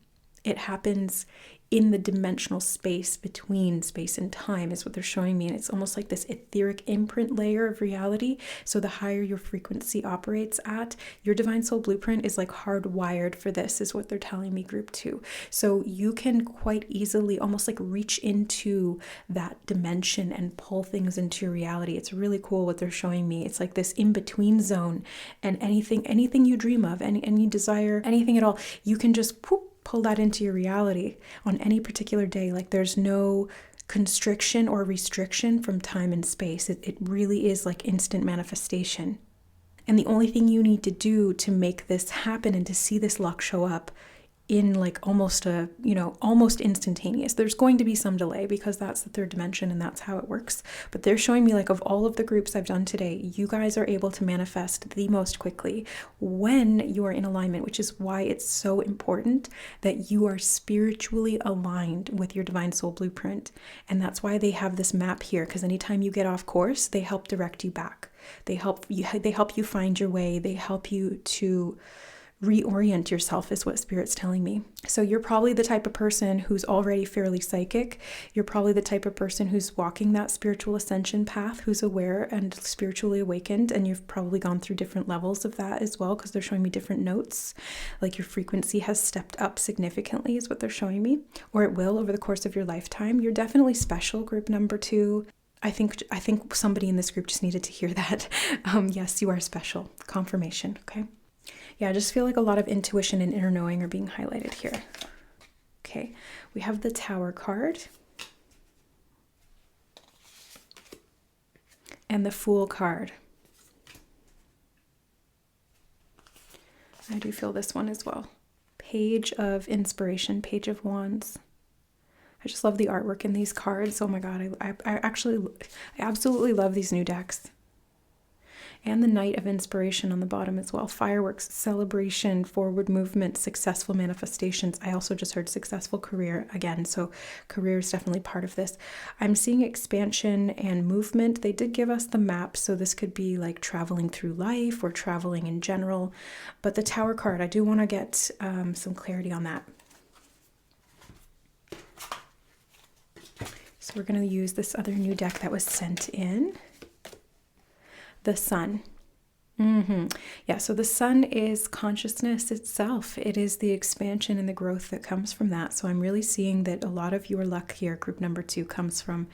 It happens in the dimensional space between space and time is what they're showing me. And it's almost like this etheric imprint layer of reality. So the higher your frequency operates at, your divine soul blueprint is like hardwired for this, is what they're telling me, group 2. So you can quite easily almost like reach into that dimension and pull things into your reality. It's really cool what they're showing me. It's like this in-between zone, and anything you dream of, any desire, anything at all, you can just pull that into your reality on any particular day. Like there's no constriction or restriction from time and space. It really is like instant manifestation. And the only thing you need to do to make this happen and to see this luck show up in like almost instantaneous. There's going to be some delay because that's the third dimension and that's how it works. But they're showing me, like, of all of the groups I've done today, you guys are able to manifest the most quickly when you are in alignment, which is why it's so important that you are spiritually aligned with your divine soul blueprint. And that's why they have this map here, because anytime you get off course, they help direct you back. They help you find your way. They help you to reorient yourself, is what Spirit's telling me. So you're probably the type of person who's already fairly psychic. You're probably the type of person who's walking that spiritual ascension path, who's aware and spiritually awakened, and you've probably gone through different levels of that as well, because they're showing me different notes. Like your frequency has stepped up significantly is what they're showing me, or it will over the course of your lifetime. You're definitely special, group number 2. I think somebody in this group just needed to hear that. Yes, you are special. Confirmation, okay? Yeah, I just feel like a lot of intuition and inner knowing are being highlighted here. Okay, we have the Tower card and the Fool card. I do feel this one as well. Page of Inspiration, Page of Wands. I just love the artwork in these cards. Oh my God, I absolutely love these new decks. And the Knight of Inspiration on the bottom as well. Fireworks, celebration, forward movement, successful manifestations. I also just heard successful career again, so career is definitely part of this. I'm seeing expansion and movement. They did give us the map, so this could be like traveling through life or traveling in general. But the Tower card, I do want to get some clarity on that. So we're going to use this other new deck that was sent in. The Sun. Yeah, so the Sun is consciousness itself. It is the expansion and the growth that comes from that. So I'm really seeing that a lot of your luck here, group number 2, comes from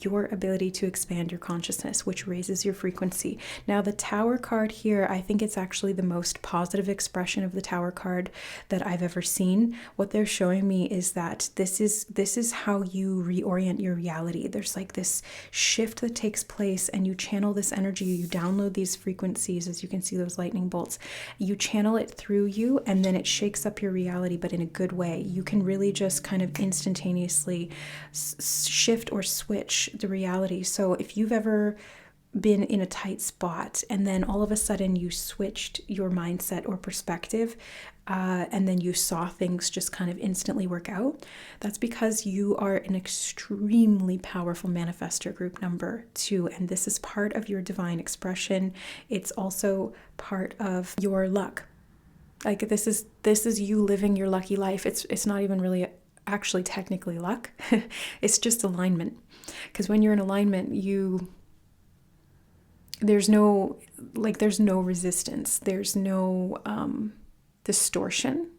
your ability to expand your consciousness, which raises your frequency. Now, the Tower card here, I think it's actually the most positive expression of the Tower card that I've ever seen. What they're showing me is that this is how you reorient your reality. There's like this shift that takes place, and you channel this energy, you download these frequencies, as you can see those lightning bolts, you channel it through you, and then it shakes up your reality, but in a good way. You can really just kind of instantaneously shift or switch the reality. So if you've ever been in a tight spot and then all of a sudden you switched your mindset or perspective, and then you saw things just kind of instantly work out, that's because you are an extremely powerful manifestor, group number 2, and this is part of your divine expression. It's also part of your luck. Like this is you living your lucky life. It's not even really actually technically luck. It's just alignment. Because when you're in alignment, there's no resistance. There's no distortion.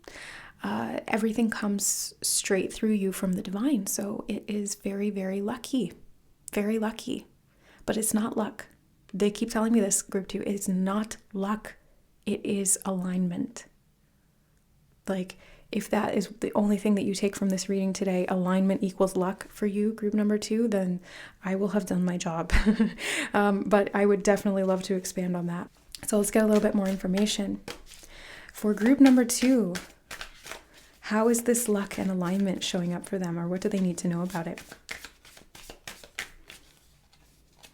Everything comes straight through you from the divine. So it is very, very lucky. Very lucky. But it's not luck. They keep telling me this, group 2. It's not luck. It is alignment. Like, if that is the only thing that you take from this reading today, alignment equals luck for you, group number 2, then I will have done my job. But I would definitely love to expand on that. So let's get a little bit more information. For group number 2, how is this luck and alignment showing up for them, or what do they need to know about it?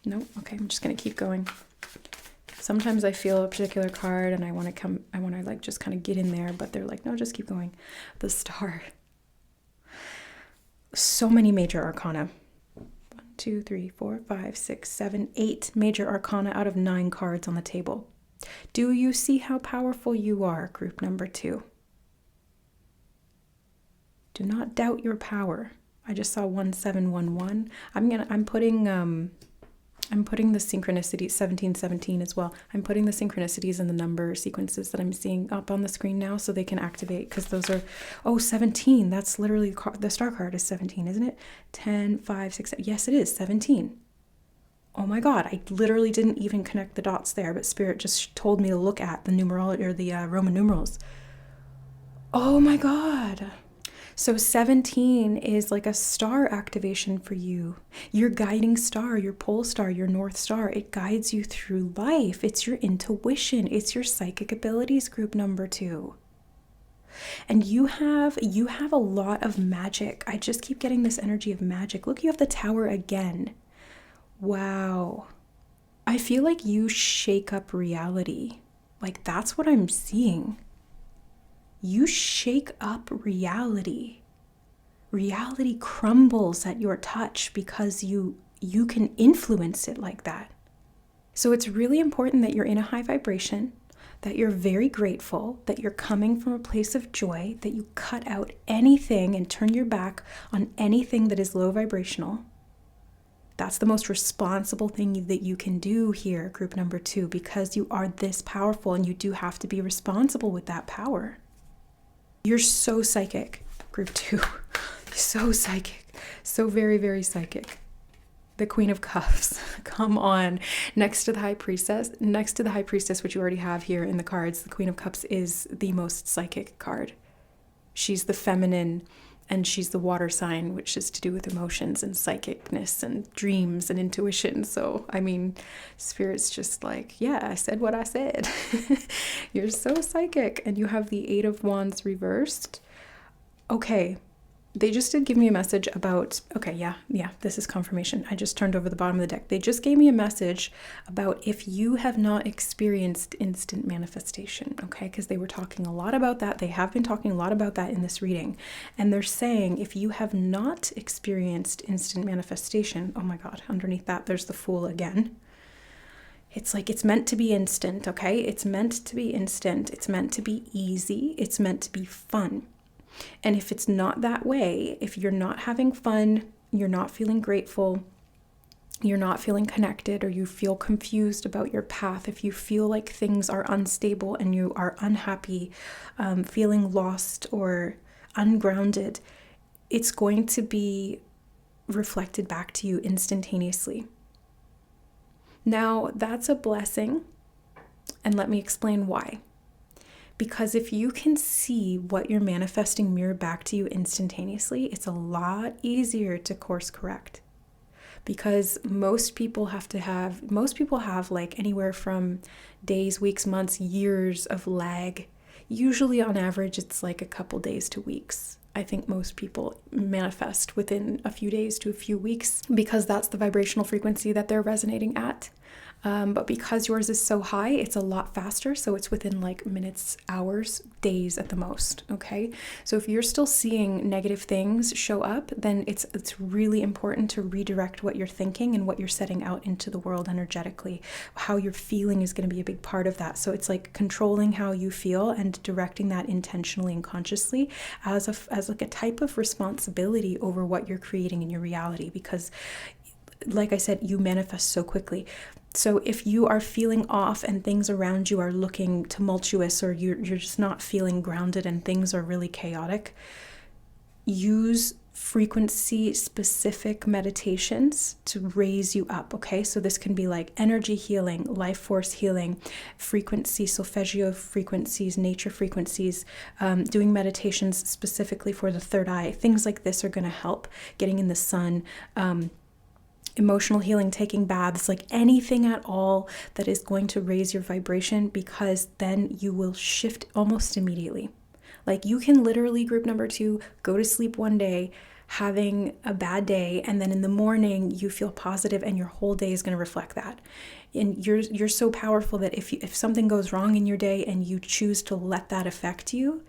Nope. Okay, I'm just going to keep going. Sometimes I feel a particular card and I want to like just kind of get in there, but they're like, no, just keep going. The Star. So many major arcana. 1, 2, 3, 4, 5, 6, 7, 8 major arcana out of 9 cards on the table. Do you see how powerful you are, group number 2? Do not doubt your power. I just saw 1711. I'm putting the synchronicities, 1717 as well. I'm putting the synchronicities and the number sequences that I'm seeing up on the screen now so they can activate, because those are, 17. That's literally, the Star card is 17, isn't it? 10, 5, 6, 7. Yes, it is 17. Oh my God, I literally didn't even connect the dots there, but Spirit just told me to look at the numerology, or the Roman numerals. Oh my God. So 17 is like a star activation for you. Your guiding star, your pole star, your north star. It guides you through life. It's your intuition. It's your psychic abilities, group number 2. And you have a lot of magic. I just keep getting this energy of magic. Look, you have the Tower again. Wow. I feel like you shake up reality. Like, that's what I'm seeing. You shake up reality. Reality crumbles at your touch because you can influence it like that. So it's really important that you're in a high vibration, that you're very grateful, that you're coming from a place of joy, that you cut out anything and turn your back on anything that is low vibrational. That's the most responsible thing that you can do here, group number 2, because you are this powerful and you do have to be responsible with that power. You're so psychic, group 2. So psychic. So very, very psychic. The Queen of Cups. Come on. Next to the High Priestess, which you already have here in the cards, the Queen of Cups is the most psychic card. She's the feminine, and she's the water sign, which is to do with emotions and psychicness and dreams and intuition. So, I mean, Spirit's just like, yeah, I said what I said. You're so psychic. And you have the 8 of Wands reversed. Okay. They just did give me a message about, this is confirmation. I just turned over the bottom of the deck. They just gave me a message about if you have not experienced instant manifestation, okay? Because they were talking a lot about that. They have been talking a lot about that in this reading. And they're saying if you have not experienced instant manifestation, oh my God, underneath that, there's the Fool again. It's like it's meant to be instant, okay? It's meant to be instant. It's meant to be easy. It's meant to be fun. And if it's not that way, if you're not having fun, you're not feeling grateful, you're not feeling connected, or you feel confused about your path, if you feel like things are unstable and you are unhappy, feeling lost or ungrounded, it's going to be reflected back to you instantaneously. Now, that's a blessing, and let me explain why. Because if you can see what you're manifesting mirrored back to you instantaneously, it's a lot easier to course correct. Because most people have like anywhere from days, weeks, months, years of lag. Usually on average, it's like a couple days to weeks. I think most people manifest within a few days to a few weeks because that's the vibrational frequency that they're resonating at. But because yours is so high, it's a lot faster. So it's within like minutes, hours, days at the most. Okay. So if you're still seeing negative things show up, then it's really important to redirect what you're thinking and what you're setting out into the world energetically. How you're feeling is going to be a big part of that. So it's like controlling how you feel and directing that intentionally and consciously as like a type of responsibility over what you're creating in your reality. Because like I said, you manifest so quickly. So if you are feeling off and things around you are looking tumultuous, or you're just not feeling grounded and things are really chaotic, use frequency specific meditations to raise you up. Okay, so this can be like energy healing, life force healing, frequency, solfeggio frequencies, nature frequencies, doing meditations specifically for the third eye. Things like this are going to help. Getting in the sun, emotional healing, taking baths, like anything at all that is going to raise your vibration, because then you will shift almost immediately. Like you can literally, group number 2, go to sleep one day having a bad day, and then in the morning you feel positive and your whole day is going to reflect that. And you're so powerful that if something goes wrong in your day and you choose to let that affect you,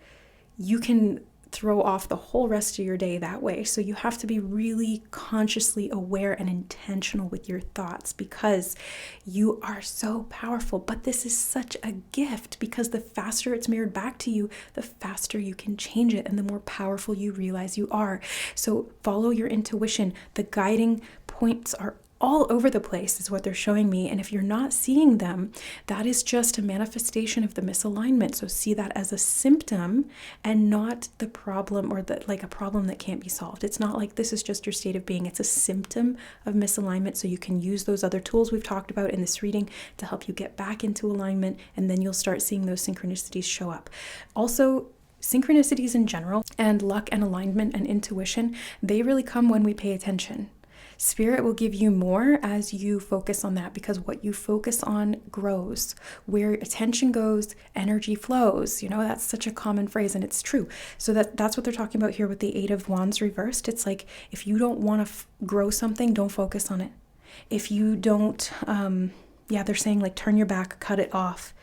you can throw off the whole rest of your day that way. So you have to be really consciously aware and intentional with your thoughts, because you are so powerful. But this is such a gift, because the faster it's mirrored back to you, the faster you can change it and the more powerful you realize you are. So follow your intuition. The guiding points are all over the place is what they're showing me. And if you're not seeing them, that is just a manifestation of the misalignment. So see that as a symptom and not the problem, or like a problem that can't be solved. It's not like this is just your state of being. It's a symptom of misalignment. So you can use those other tools we've talked about in this reading to help you get back into alignment. And then you'll start seeing those synchronicities show up. Also, synchronicities in general and luck and alignment and intuition, they really come when we pay attention. Spirit will give you more as you focus on that, because what you focus on grows. Where attention goes, energy flows. You know, that's such a common phrase, and it's true. So that's what they're talking about here with the 8 of Wands reversed. It's like, if you don't want to grow something, don't focus on it. If you don't, they're saying like turn your back, cut it off,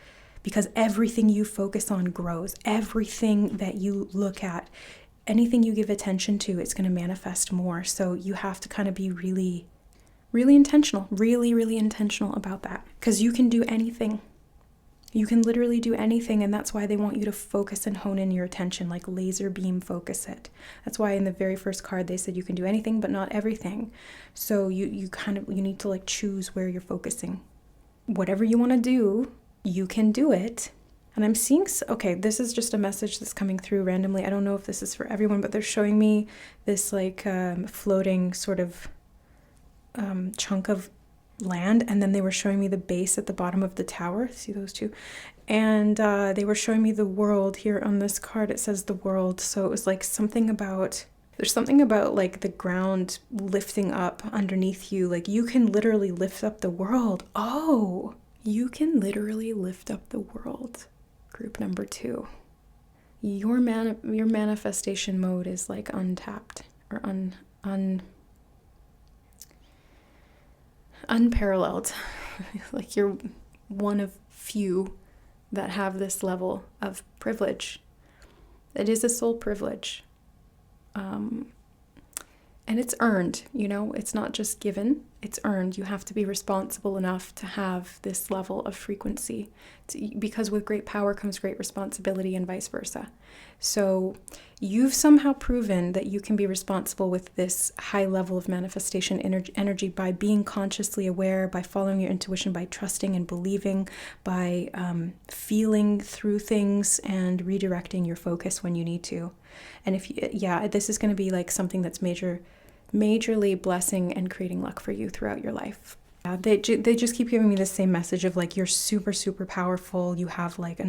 because everything you focus on grows. Everything that you look at, anything you give attention to, it's going to manifest more. So you have to kind of be really, really intentional, really intentional about that, because you can do anything. You can literally do anything. And that's why they want you to focus and hone in your attention, like laser beam focus it. That's why in the very first card, they said you can do anything, but not everything. So you need to like choose where you're focusing. Whatever you want to do, you can do it. And I'm seeing, okay, this is just a message that's coming through randomly. I don't know if this is for everyone, but they're showing me this like floating sort of chunk of land. And then they were showing me the base at the bottom of the tower. See those two? And they were showing me the world here on this card. It says the world. So it was like there's something about like the ground lifting up underneath you. Like you can literally lift up the world. Oh, you can literally lift up the world. Group number 2, your manifestation mode is like untapped or unparalleled. Like you're one of few that have this level of privilege. It is a soul privilege. And it's earned, you know, it's not just given, it's earned. You have to be responsible enough to have this level of frequency, because with great power comes great responsibility, and vice versa. So you've somehow proven that you can be responsible with this high level of manifestation energy by being consciously aware, by following your intuition, by trusting and believing, by feeling through things and redirecting your focus when you need to. And this is going to be like something that's majorly blessing and creating luck for you throughout your life. They just keep giving me the same message of like, you're super, super powerful. You have like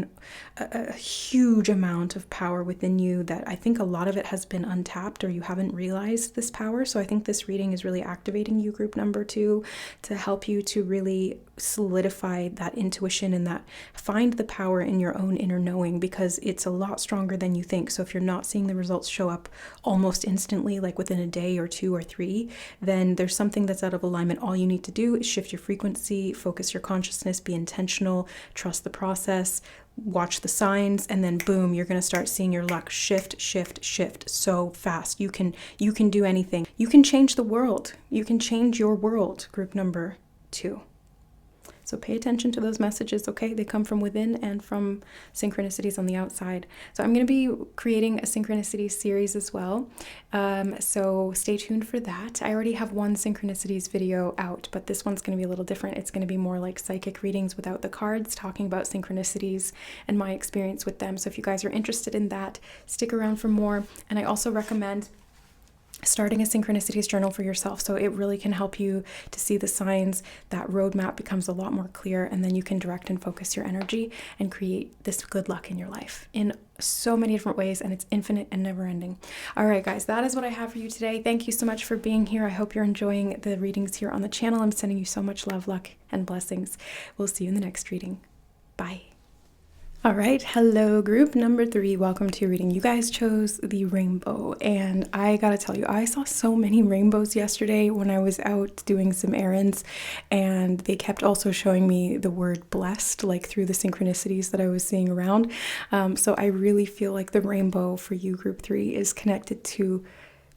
a huge amount of power within you that I think a lot of it has been untapped or you haven't realized this power. So I think this reading is really activating you, group number 2, to help you to really solidify that intuition and that find the power in your own inner knowing, because it's a lot stronger than you think. So if you're not seeing the results show up almost instantly, like within a day or 2 or 3, then there's something that's out of alignment. All you need to do is shift your frequency, focus your consciousness, be intentional, trust the process, watch the signs, and then boom, you're going to start seeing your luck shift so fast. You can do anything. You can change the world. You can change your world, group number 2. So pay attention to those messages, okay? They come from within and from synchronicities on the outside. So I'm going to be creating a synchronicity series as well. So stay tuned for that. I already have one synchronicities video out, but this one's going to be a little different. It's going to be more like psychic readings without the cards, talking about synchronicities and my experience with them. So if you guys are interested in that, stick around for more. And I also recommend starting a synchronicities journal for yourself, so it really can help you to see the signs. That roadmap becomes a lot more clear, and then you can direct and focus your energy and create this good luck in your life in so many different ways, and it's infinite and never ending. All right, guys, that is what I have for you today. Thank you so much for being here. I hope you're enjoying the readings here on the channel. I'm sending you so much love, luck, and blessings. We'll see you in the next reading. Bye. All right, hello group number 3, welcome to your reading. You guys chose the rainbow, and I gotta tell you, I saw so many rainbows yesterday when I was out doing some errands, and they kept also showing me the word blessed, like through the synchronicities that I was seeing around. So I really feel like the rainbow for you, group 3, is connected to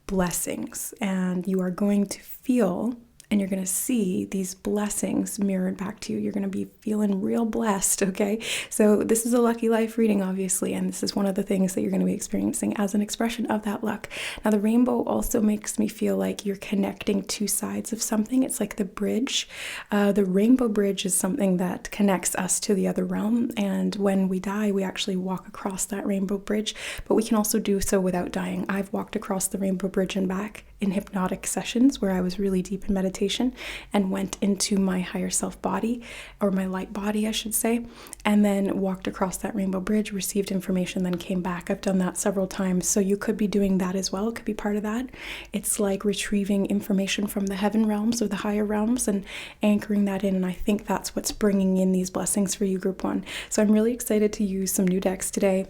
blessings, and you are going to feel and you're going to see these blessings mirrored back to you. You're going to be feeling real blessed, okay? So this is a lucky life reading, obviously, and this is one of the things that you're going to be experiencing as an expression of that luck. Now, the rainbow also makes me feel like you're connecting 2 sides of something. It's like the bridge. The rainbow bridge is something that connects us to the other realm, and when we die, we actually walk across that rainbow bridge, but we can also do so without dying. I've walked across the rainbow bridge and back in hypnotic sessions where I was really deep in meditation and went into my higher self body, or my light body, I should say, and then walked across that rainbow bridge, received information, then came back. I've done that several times, so you could be doing that as well. It could be part of that. It's like retrieving information from the heaven realms or the higher realms and anchoring that in, and I think that's what's bringing in these blessings for you, group 1. So I'm really excited to use some new decks today.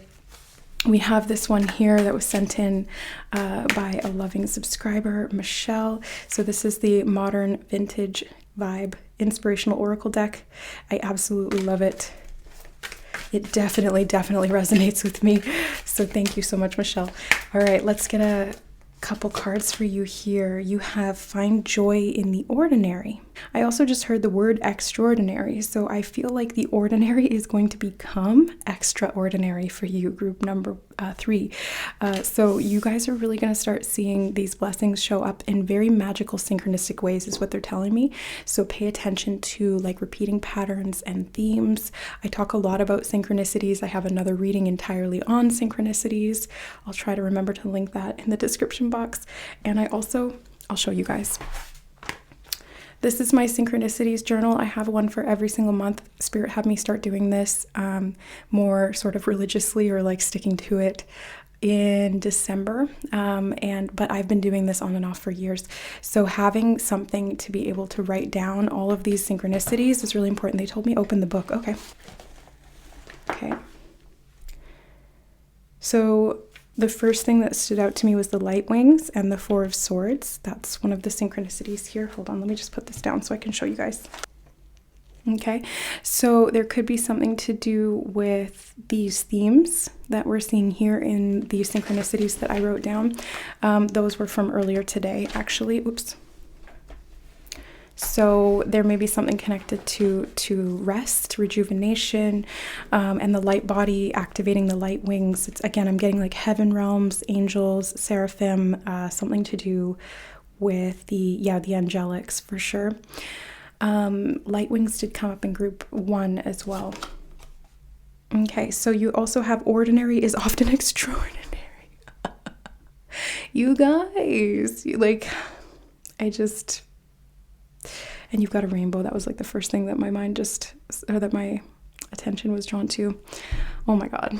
We have this one here that was sent in by a loving subscriber, Michelle. So this is the Modern Vintage Vibe Inspirational Oracle deck. I absolutely love it. It definitely resonates with me. So thank you so much, Michelle. All right, let's get a couple cards for you here. You have Find Joy in the Ordinary. I also just heard the word extraordinary, so I feel like the ordinary is going to become extraordinary for you, group number 3. So you guys are really going to start seeing these blessings show up in very magical synchronistic ways is what they're telling me. So pay attention to like repeating patterns and themes. I talk a lot about synchronicities. I have another reading entirely on synchronicities. I'll try to remember to link that in the description box. And I'll show you guys. This is my synchronicities journal. I have one for every single month. Spirit had me start doing this more sort of religiously, or like sticking to it, in December. But I've been doing this on and off for years. So having something to be able to write down all of these synchronicities is really important. They told me open the book. Okay. So the first thing that stood out to me was the light wings and the 4 of swords. That's one of the synchronicities here. Hold on, let me just put this down so I can show you guys. Okay, so there could be something to do with these themes that we're seeing here in these synchronicities that I wrote down. Those were from earlier today, actually. Oops. So there may be something connected to rest, rejuvenation, and the light body activating the light wings. It's, again, I'm getting like heaven realms, angels, seraphim, something to do with the angelics for sure. Light wings did come up in group 1 as well. Okay, so you also have ordinary is often extraordinary. You guys, like, And you've got a rainbow. That was like the first thing that my mind that my attention was drawn to. Oh my God.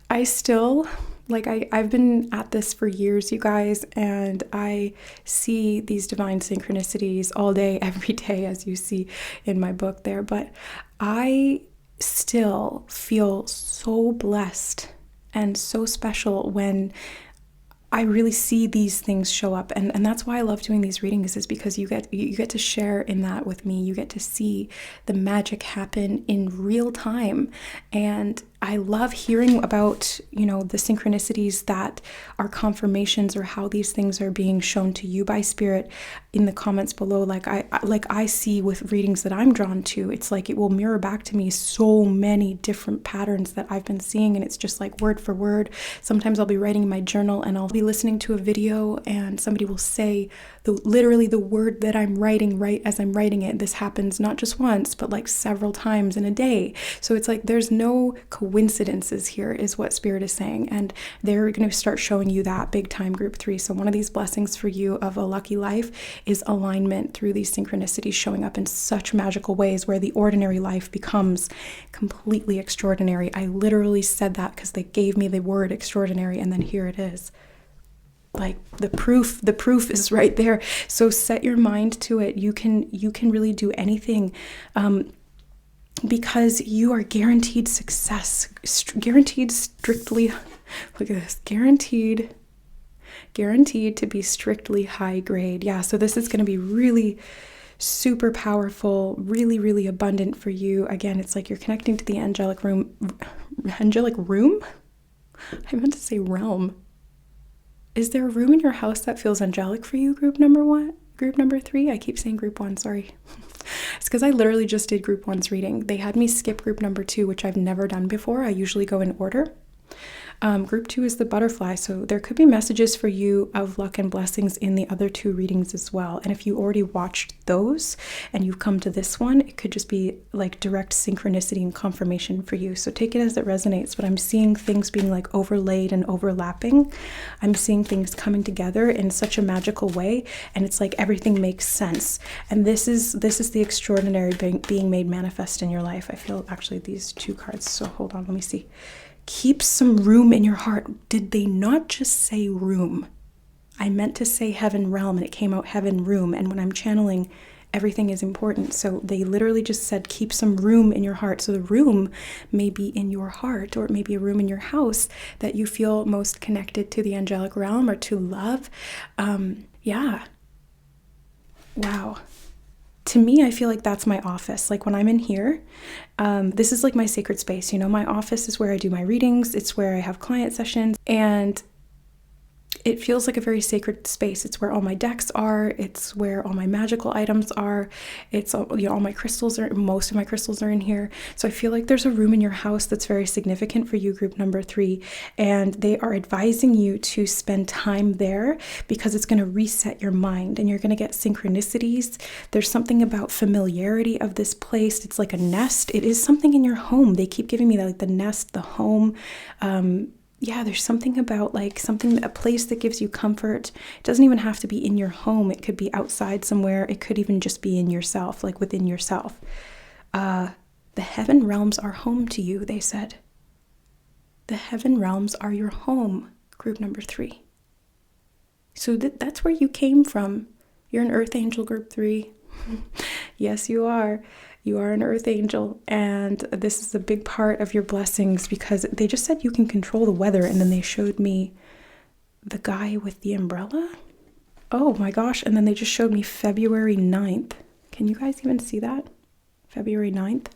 I still, I've been at this for years, you guys, and I see these divine synchronicities all day, every day, as you see in my book there. But I still feel so blessed and so special when I really see these things show up, and that's why I love doing these readings, is because you get to share in that with me. You get to see the magic happen in real time, and I love hearing about, the synchronicities that are confirmations, or how these things are being shown to you by spirit in the comments below. Like I see with readings that I'm drawn to, it's like it will mirror back to me so many different patterns that I've been seeing, and it's just like word for word. Sometimes I'll be writing in my journal and I'll be listening to a video and somebody will say literally the word that I'm writing right as I'm writing it. This happens not just once, but like several times in a day. So it's like there's no coincidences here, is what Spirit is saying. And they're going to start showing you that big time, Group 3. So one of these blessings for you of a lucky life is alignment through these synchronicities showing up in such magical ways where the ordinary life becomes completely extraordinary. I literally said that because they gave me the word extraordinary, and then here it is. Like the proof is right there. So set your mind to it. You can really do anything, because you are guaranteed success, guaranteed strictly, look at this, guaranteed to be strictly high grade. Yeah, so this is going to be really super powerful, really, really abundant for you. Again, it's like you're connecting to the angelic room. I meant to say realm. Is there a room in your house that feels angelic for you, group number 1? Group number 3? I keep saying group 1, sorry. It's because I literally just did group 1's reading. They had me skip group number 2, which I've never done before. I usually go in order. Group 2 is the butterfly, so there could be messages for you of luck and blessings in the other 2 readings as well. And if you already watched those and you've come to this one, it could just be like direct synchronicity and confirmation for you. So take it as it resonates. But I'm seeing things being like overlaid and overlapping. I'm seeing things coming together in such a magical way, and it's like everything makes sense. And this is the extraordinary being made manifest in your life. I feel actually these 2 cards. So hold on, let me see. Keep some room in your heart. Did they not just say room? I meant to say heaven realm, and it came out heaven room. And when I'm channeling, everything is important. So they literally just said, keep some room in your heart. So the room may be in your heart, or it may be a room in your house that you feel most connected to the angelic realm or to love. Yeah. Wow. To me, I feel like that's my office. Like when I'm in here, this is like my sacred space. My office is where I do my readings. It's where I have client sessions, and it feels like a very sacred space. It's where all my decks are. It's where all my magical items are. It's all my crystals most of my crystals are in here. So I feel like there's a room in your house that's very significant for you, group number 3. And they are advising you to spend time there because it's going to reset your mind, and you're going to get synchronicities. There's something about familiarity of this place. It's like a nest. It is something in your home. They keep giving me that, like the nest, the home, yeah, there's something about a place that gives you comfort. It doesn't even have to be in your home. It could be outside somewhere. It could even just be in yourself, like within yourself. The heaven realms are home to you, they said. The heaven realms are your home, group number 3. So that's where you came from. You're an earth angel, group 3. Yes, you are. You are an earth angel, and this is a big part of your blessings, because they just said you can control the weather, and then they showed me the guy with the umbrella. Oh my gosh, and then they just showed me February 9th. Can you guys even see that? February 9th.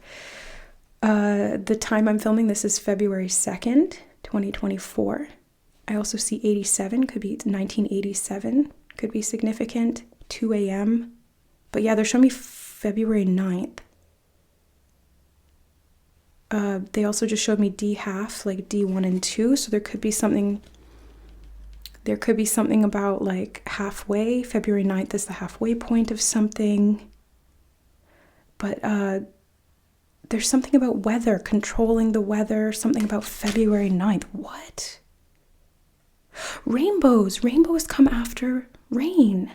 The time I'm filming this is February 2nd, 2024. I also see 87, could be 1987, could be significant, 2 a.m. But yeah, they're showing me February 9th. They also just showed me D half, like D1 and 2. So there could be something about like halfway. February 9th is the halfway point of something. But there's something about weather, controlling the weather, something about February 9th. What? Rainbows. Rainbows come after rain.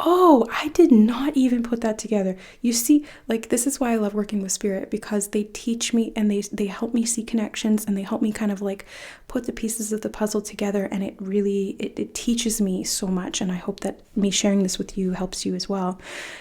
Oh, I did not even put that together. You see, like, this is why I love working with spirit, because they teach me and they help me see connections, and they help me kind of like put the pieces of the puzzle together, and it really it teaches me so much. And I hope that me sharing this with you helps you as well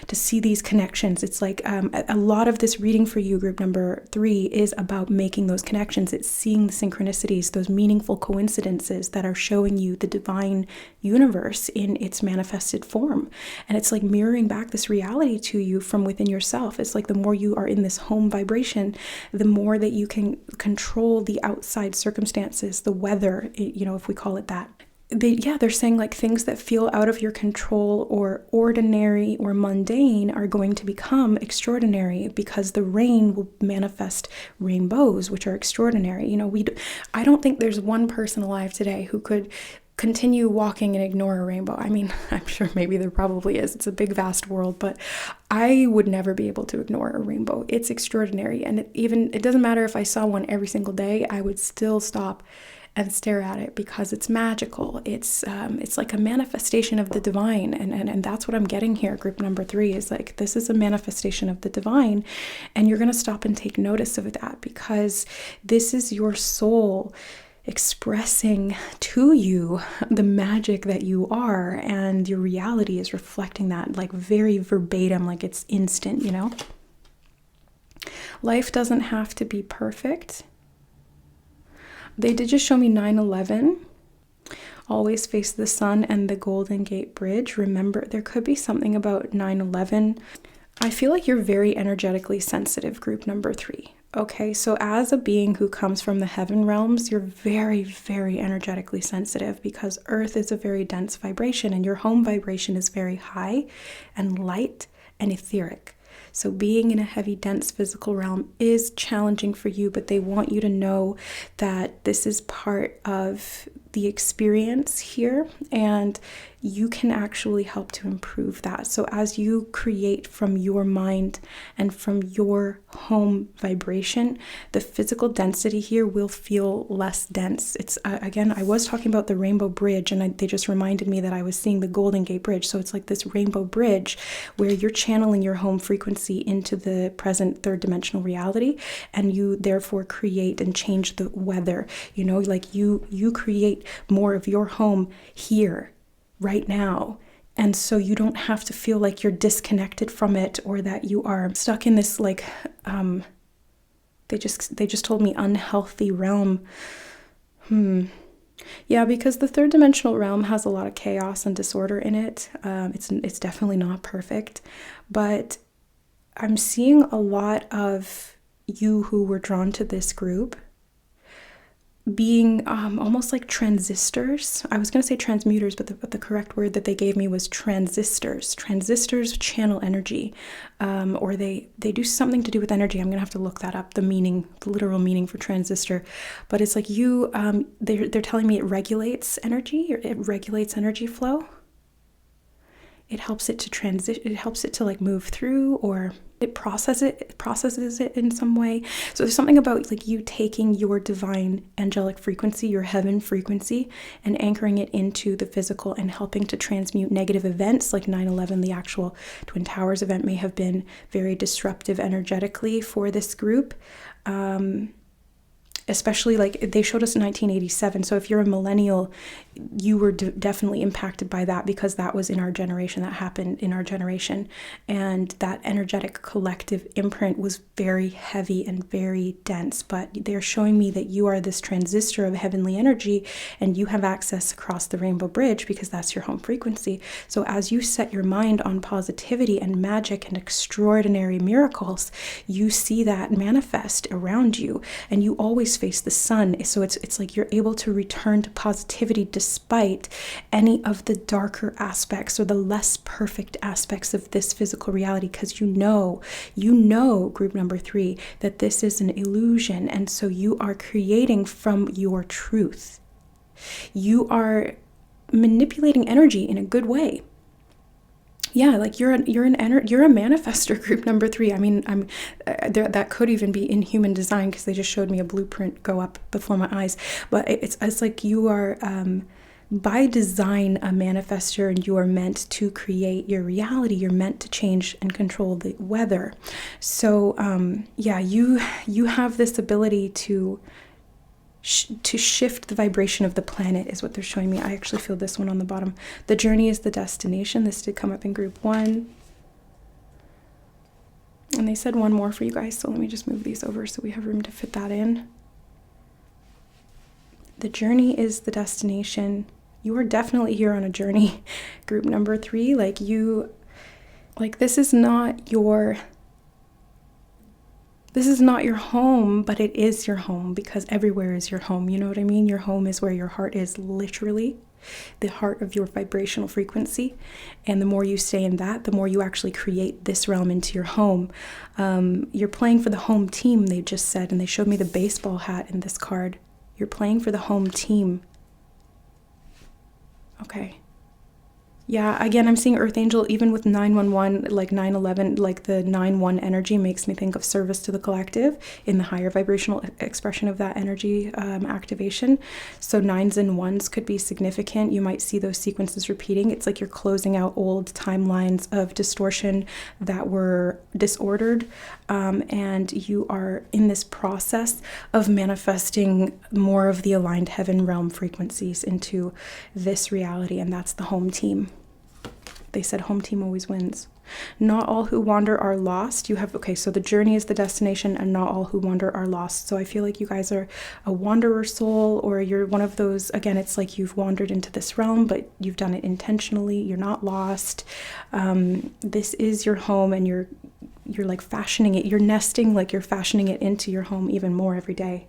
to see these connections. It's like a lot of this reading for you, group number 3, is about making those connections. It's seeing the synchronicities, those meaningful coincidences that are showing you the divine universe in its manifested form. And it's like mirroring back this reality to you from within yourself. It's like the more you are in this home vibration, the more that you can control the outside circumstances, the weather, if we call it that. They're saying like things that feel out of your control or ordinary or mundane are going to become extraordinary, because the rain will manifest rainbows, which are extraordinary. I don't think there's one person alive today who could continue walking and ignore a rainbow. I mean, I'm sure maybe there probably is. It's a big, vast world, but I would never be able to ignore a rainbow. It's extraordinary. And it doesn't matter if I saw one every single day, I would still stop and stare at it, because it's magical. It's like a manifestation of the divine. And that's what I'm getting here. Group number 3 is like, this is a manifestation of the divine. And you're going to stop and take notice of that, because this is your soul expressing to you the magic that you are, and your reality is reflecting that, like very verbatim, like it's instant. Life doesn't have to be perfect. They did just show me 9/11. Always face the sun and the Golden Gate Bridge. Remember, there could be something about 9/11. I feel like you're very energetically sensitive, group number 3. Okay, so as a being who comes from the heaven realms, you're very, very energetically sensitive, because Earth is a very dense vibration, and your home vibration is very high and light and etheric. So being in a heavy, dense physical realm is challenging for you, but they want you to know that this is part of the experience here, and you can actually help to improve that. So as you create from your mind and from your home vibration, the physical density here will feel less dense. It's again, I was talking about the Rainbow Bridge, and they just reminded me that I was seeing the Golden Gate Bridge. So it's like this Rainbow Bridge where you're channeling your home frequency into the present third dimensional reality, and you therefore create and change the weather. Like you create more of your home here right now. And so you don't have to feel like you're disconnected from it, or that you are stuck in this like they just told me unhealthy realm. Yeah, because the third dimensional realm has a lot of chaos and disorder in it. It's definitely not perfect, but I'm seeing a lot of you who were drawn to this group being almost like transistors. I was going to say transmuters, but the correct word that they gave me was transistors. Transistors channel energy, or they do something to do with energy. I'm going to have to look that up, the literal meaning for transistor. But it's like they're telling me it regulates energy, or it regulates energy flow. It helps it to transit. It helps it to like move through, or it processes it in some way. So there's something about like you taking your divine angelic frequency, your heaven frequency, and anchoring it into the physical, and helping to transmute negative events like 9/11. The actual Twin Towers event may have been very disruptive energetically for this group. Especially like they showed us in 1987. So if you're a millennial, you were definitely impacted by that, because that was in our generation. That happened in our generation. And that energetic collective imprint was very heavy and very dense. But they're showing me that you are this transistor of heavenly energy, and you have access across the Rainbow Bridge, because that's your home frequency. So as you set your mind on positivity and magic and extraordinary miracles, you see that manifest around you, and you always face the sun. So it's like you're able to return to positivity despite any of the darker aspects or the less perfect aspects of this physical reality, because you know, group number 3, that this is an illusion. And so you are creating from your truth. You are manipulating energy in a good way. Yeah, like you're a manifestor, group number 3. I mean, that could even be in human design, because they just showed me a blueprint go up before my eyes. But it's like you are by design a manifester, and you are meant to create your reality. You're meant to change and control the weather. So yeah, you have this ability to shift the vibration of the planet, is what they're showing me. I actually feel this one on the bottom. The journey is the destination. This did come up in group 1. And they said one more for you guys, so let me just move these over so we have room to fit that in. The journey is the destination. You are definitely here on a journey. Group number 3, this is not your home, but it is your home, because everywhere is your home. You know what I mean? Your home is where your heart is, literally the heart of your vibrational frequency. And the more you stay in that, the more you actually create this realm into your home. You're playing for the home team, they just said, and they showed me the baseball hat in this card. You're playing for the home team. Okay. Yeah, again, I'm seeing Earth Angel, even with 911, like 911, like the 9-1 energy makes me think of service to the collective in the higher vibrational expression of that energy activation. So 9s and 1s could be significant. You might see those sequences repeating. It's like you're closing out old timelines of distortion that were disordered. And you are in this process of manifesting more of the aligned heaven realm frequencies into this reality, and that's the home team. They said home team always wins. Not all who wander are lost. You have, okay, so the journey is the destination, and not all who wander are lost. So I feel like you guys are a wanderer soul, or you're one of those, again, it's like you've wandered into this realm, but you've done it intentionally. You're not lost. This is your home, and you're like fashioning it. You're nesting, like you're fashioning it into your home even more every day.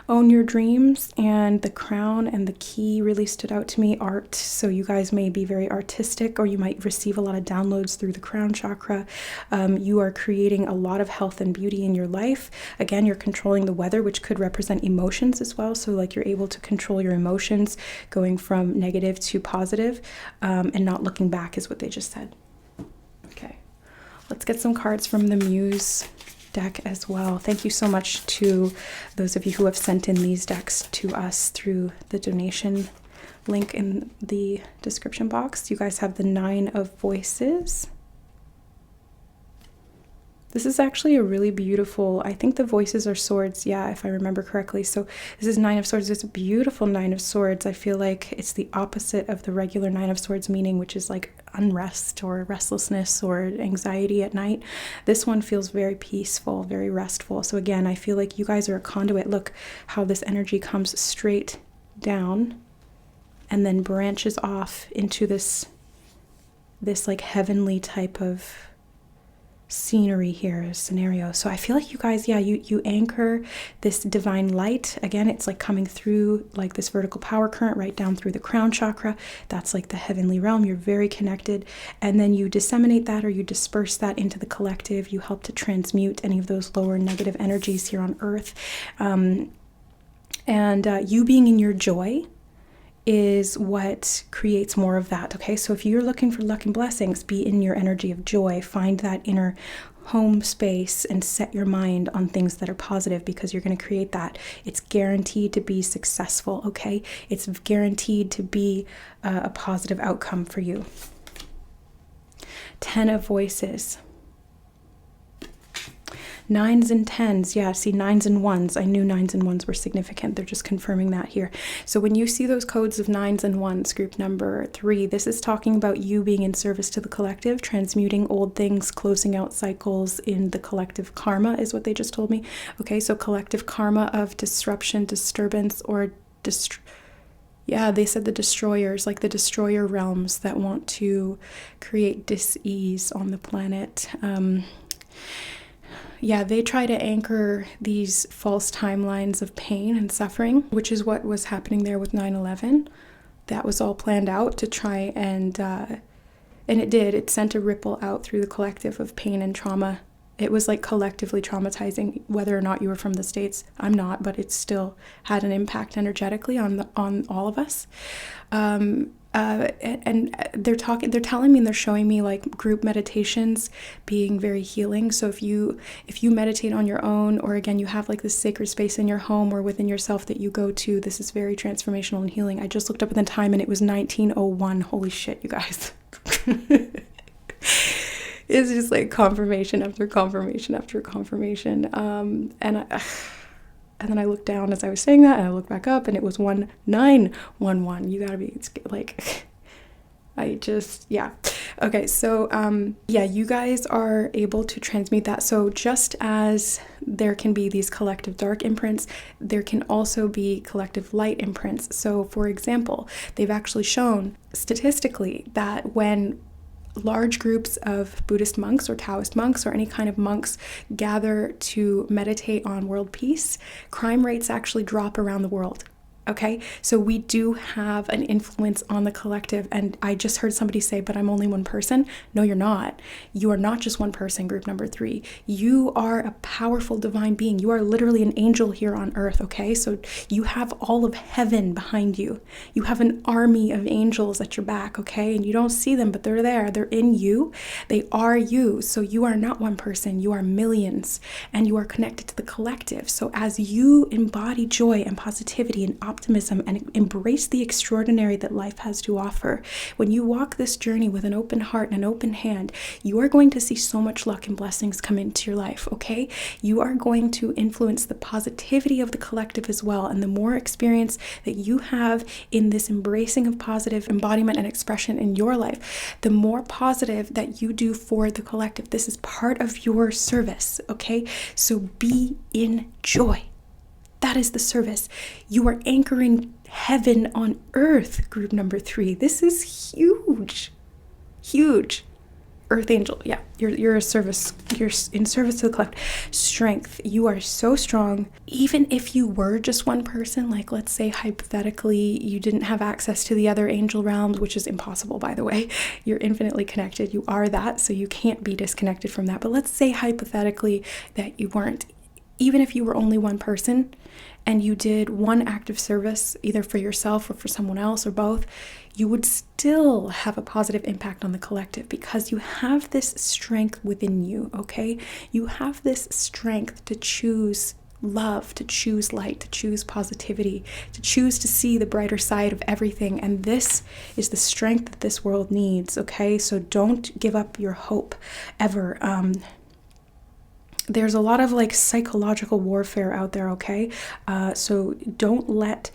Own your dreams, and the crown and the key really stood out to me. Art. So you guys may be very artistic, or you might receive a lot of downloads through the crown chakra. You are creating a lot of health and beauty in your life. Again, you're controlling the weather, which could represent emotions as well. So like you're able to control your emotions, going from negative to positive, and not looking back is what they just said. Okay, let's get some cards from the Muse deck as well. Thank you so much to those of you who have sent in these decks to us through the donation link in the description box. You guys have the 9 of Voices. This is actually a really beautiful, I think the voices are swords, yeah, if I remember correctly. So this is 9 of Swords. It's a beautiful 9 of Swords. I feel like it's the opposite of the regular 9 of Swords meaning, which is like unrest or restlessness or anxiety at night. This one feels very peaceful, very restful. So again, I feel like you guys are a conduit. Look how this energy comes straight down and then branches off into this like heavenly type of scenery here, scenario. So I feel like you guys, yeah, you anchor this divine light. Again, it's like coming through like this vertical power current right down through the crown chakra. That's like the heavenly realm. You're very connected, and then you disseminate that, or you disperse that into the collective. You help to transmute any of those lower negative energies here on earth. You being in your joy is what creates more of that. Okay, so if you're looking for luck and blessings, be in your energy of joy. Find that inner home space and set your mind on things that are positive, because you're going to create that. It's guaranteed to be successful. Okay, it's guaranteed to be a positive outcome for you. 10 of Voices. 9s and 10s, yeah, see 9s and 1s. I knew 9s and 1s were significant. They're just confirming that here. So when you see those codes of 9s and 1s, group number 3, this is talking about you being in service to the collective, transmuting old things, closing out cycles in the collective karma is what they just told me. Okay, so collective karma of disruption, disturbance, or yeah, they said the destroyers, like the destroyer realms that want to create dis-ease on the planet. Yeah, they try to anchor these false timelines of pain and suffering, which is what was happening there with 9/11. That was all planned out to try and it did. It sent a ripple out through the collective of pain and trauma. It was like collectively traumatizing, whether or not you were from the States. I'm not, but it still had an impact energetically on all of us. and they're telling me and they're showing me like group meditations being very healing. So if you meditate on your own, or again, you have like this sacred space in your home or within yourself that you go to, this is very transformational and healing. I just looked up at the time and it was 1901. Holy shit, you guys. It's just like confirmation after confirmation after confirmation. And then I looked down as I was saying that, and I looked back up, and it was 1911. You gotta be like, yeah. Okay, so yeah, you guys are able to transmute that. So just as there can be these collective dark imprints, there can also be collective light imprints. So for example, they've actually shown statistically that when large groups of Buddhist monks or Taoist monks or any kind of monks gather to meditate on world peace, crime rates actually drop around the world. Okay, so we do have an influence on the collective. And I just heard somebody say, but I'm only one person. No, you're not. You are not just one person, group number 3. You are a powerful divine being. You are literally an angel here on earth. Okay, so you have all of heaven behind you. You have an army of angels at your back. Okay, and you don't see them, but they're there. They're in you. They are you. So you are not one person. You are millions, and you are connected to the collective. So as you embody joy and positivity and optimism and embrace the extraordinary that life has to offer, when you walk this journey with an open heart and an open hand, you are going to see so much luck and blessings come into your life. Okay, you are going to influence the positivity of the collective as well. And the more experience that you have in this embracing of positive embodiment and expression in your life, the more positive that you do for the collective. This is part of your service. Okay, so be in joy. That is the service. You are anchoring heaven on earth, group number 3. This is huge. Huge. Earth angel. Yeah, you're a service. You're in service to the collective. Strength. You are so strong. Even if you were just one person, like let's say hypothetically you didn't have access to the other angel realms, which is impossible, by the way. You're infinitely connected. You are that, so you can't be disconnected from that. But let's say hypothetically that you weren't. Even if you were only one person and you did one act of service, either for yourself or for someone else or both, you would still have a positive impact on the collective because you have this strength within you, okay? You have this strength to choose love, to choose light, to choose positivity, to choose to see the brighter side of everything. And this is the strength that this world needs, okay? So don't give up your hope ever. There's a lot of like psychological warfare out there, okay? So don't let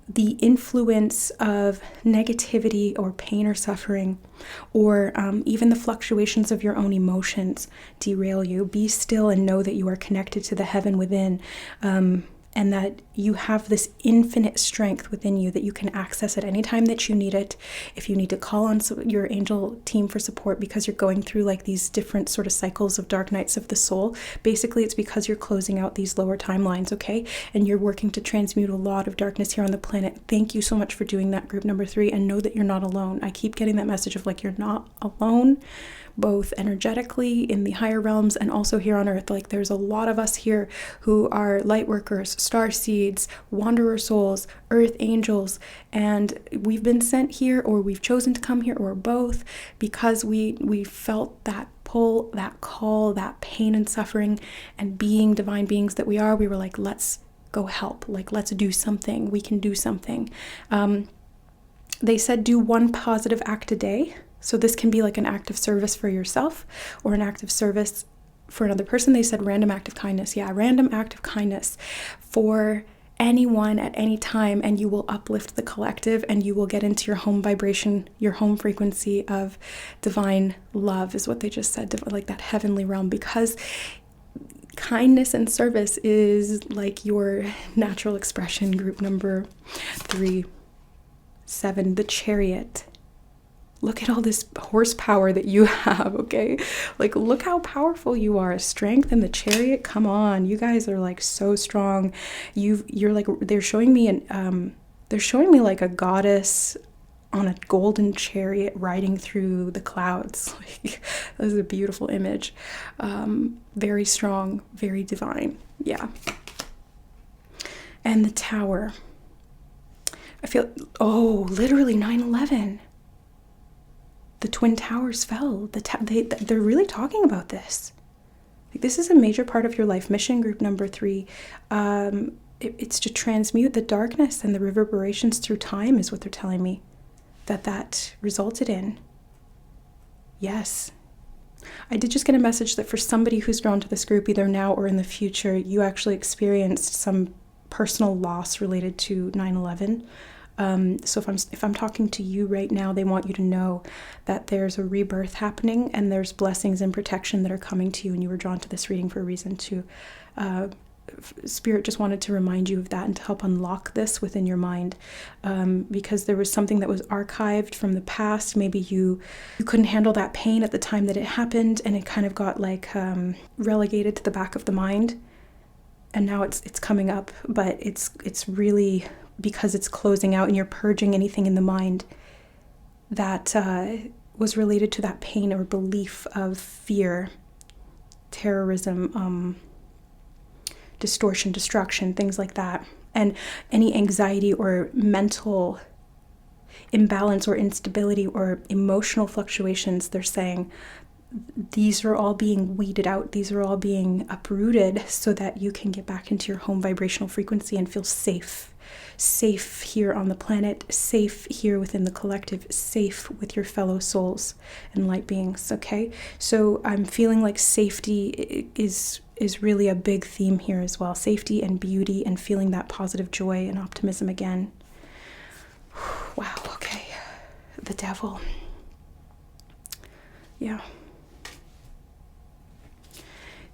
the influence of negativity or pain or suffering or even the fluctuations of your own emotions derail you. Be still and know that you are connected to the heaven within, and that you have this infinite strength within you that you can access at any time that you need it. If you need to call on your angel team for support because you're going through like these different sort of cycles of dark nights of the soul, basically it's because you're closing out these lower timelines, okay? And you're working to transmute a lot of darkness here on the planet. Thank you so much for doing that, group number 3, and know that you're not alone. I keep getting that message of like, you're not alone, both energetically in the higher realms and also here on earth. Like there's a lot of us here who are light workers, star seeds, wanderer souls, earth angels, and we've been sent here, or we've chosen to come here, or both, because we felt that pull, that call, that pain and suffering, and being divine beings that we are, we were like, let's go help, like let's do something. We can do something. They said do one positive act a day. So this can be like an act of service for yourself or an act of service for another person. They said random act of kindness. Yeah, random act of kindness for anyone at any time, and you will uplift the collective and you will get into your home vibration, your home frequency of divine love is what they just said, like that heavenly realm, because kindness and service is like your natural expression. Group number 3, 7, the Chariot. Look at all this horsepower that you have, okay? Like, look how powerful you are. Strength in the Chariot. Come on, you guys are like so strong. You're like, they're showing me like a goddess on a golden chariot riding through the clouds. Like, that is a beautiful image. Very strong, very divine. Yeah. And the Tower. I feel, oh, literally 9/11. The Twin Towers fell. They're really talking about this. Like, this is a major part of your life mission, group number 3. It's to transmute the darkness and the reverberations through time is what they're telling me that resulted in. Yes. I did just get a message that for somebody who's drawn to this group, either now or in the future, you actually experienced some personal loss related to 9/11. So if I'm talking to you right now, they want you to know that there's a rebirth happening and there's blessings and protection that are coming to you, and you were drawn to this reading for a reason to. Spirit just wanted to remind you of that and to help unlock this within your mind, because there was something that was archived from the past. Maybe you couldn't handle that pain at the time that it happened, and it kind of got like relegated to the back of the mind, and now it's coming up, but it's really because it's closing out and you're purging anything in the mind that was related to that pain or belief of fear, terrorism, distortion, destruction, things like that. And any anxiety or mental imbalance or instability or emotional fluctuations, they're saying these are all being weeded out. These are all being uprooted so that you can get back into your home vibrational frequency and feel safe. Safe here on the planet, safe here within the collective, safe with your fellow souls and light beings, okay? So I'm feeling like safety is really a big theme here as well. Safety and beauty and feeling that positive joy and optimism again. Wow, okay. The devil. Yeah.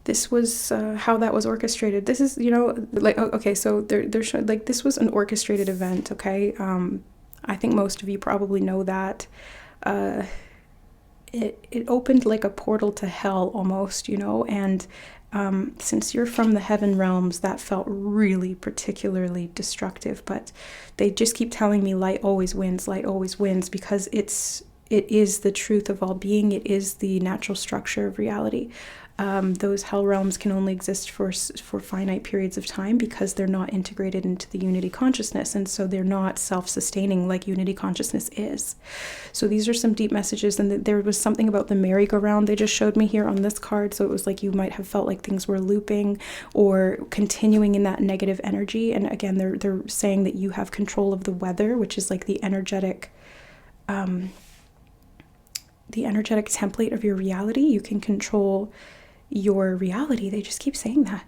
This was how that was orchestrated. This is, like, okay, so they're showing, like, this was an orchestrated event, okay? I think most of you probably know that. It opened like a portal to hell almost, and since you're from the heaven realms, that felt really particularly destructive, but they just keep telling me light always wins, because it is the truth of all being. It is the natural structure of reality. Those hell realms can only exist for finite periods of time because they're not integrated into the unity consciousness, and so they're not self-sustaining like unity consciousness is. So these are some deep messages, and there was something about the merry-go-round they just showed me here on this card, so it was like you might have felt like things were looping or continuing in that negative energy. And again, they're saying that you have control of the weather, which is like the energetic template of your reality. You can control your reality. They just keep saying that.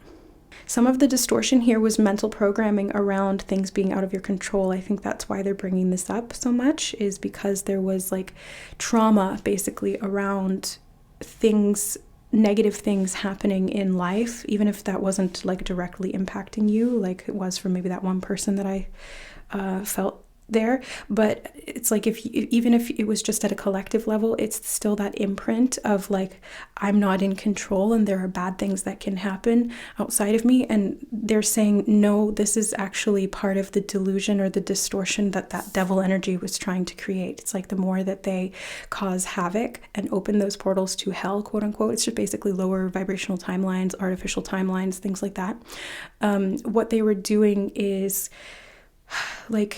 Some of the distortion here was mental programming around things being out of your control. I think that's why they're bringing this up so much, is because there was like trauma basically around things, negative things happening in life, even if that wasn't like directly impacting you like it was for maybe that one person that I felt there. But it's like even if it was just at a collective level, it's still that imprint of like, I'm not in control and there are bad things that can happen outside of me. And they're saying, no, this is actually part of the delusion or the distortion that devil energy was trying to create. It's like the more that they cause havoc and open those portals to hell, quote unquote, it's just basically lower vibrational timelines, artificial timelines, things like that. What they were doing is like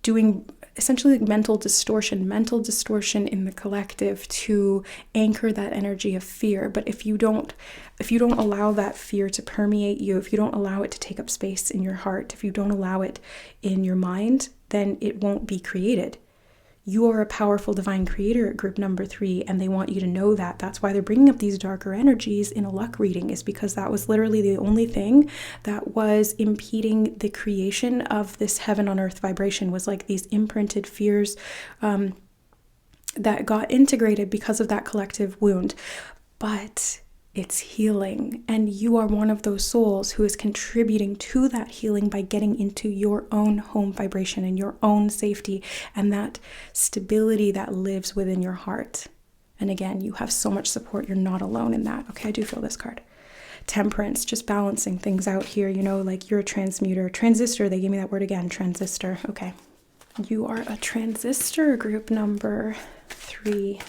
doing essentially like mental distortion in the collective to anchor that energy of fear. But if you don't allow that fear to permeate you, if you don't allow it to take up space in your heart, if you don't allow it in your mind, then it won't be created. You are a powerful divine creator at group number 3, and they want you to know that. That's why they're bringing up these darker energies in a luck reading, is because that was literally the only thing that was impeding the creation of this heaven on earth vibration, was like these imprinted fears that got integrated because of that collective wound. But it's healing, and you are one of those souls who is contributing to that healing by getting into your own home vibration and your own safety and that stability that lives within your heart. And again, you have so much support. You're not alone in that. Okay, I do feel this card. Temperance, just balancing things out here, like you're a transistor. They gave me that word again, transistor. Okay, you are a transistor, group number 3.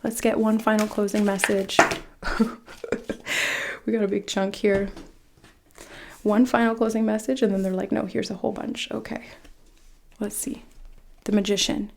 Let's get one final closing message. We got a big chunk here. One final closing message, and then they're like, no, here's a whole bunch. Okay. let's see, the Magician.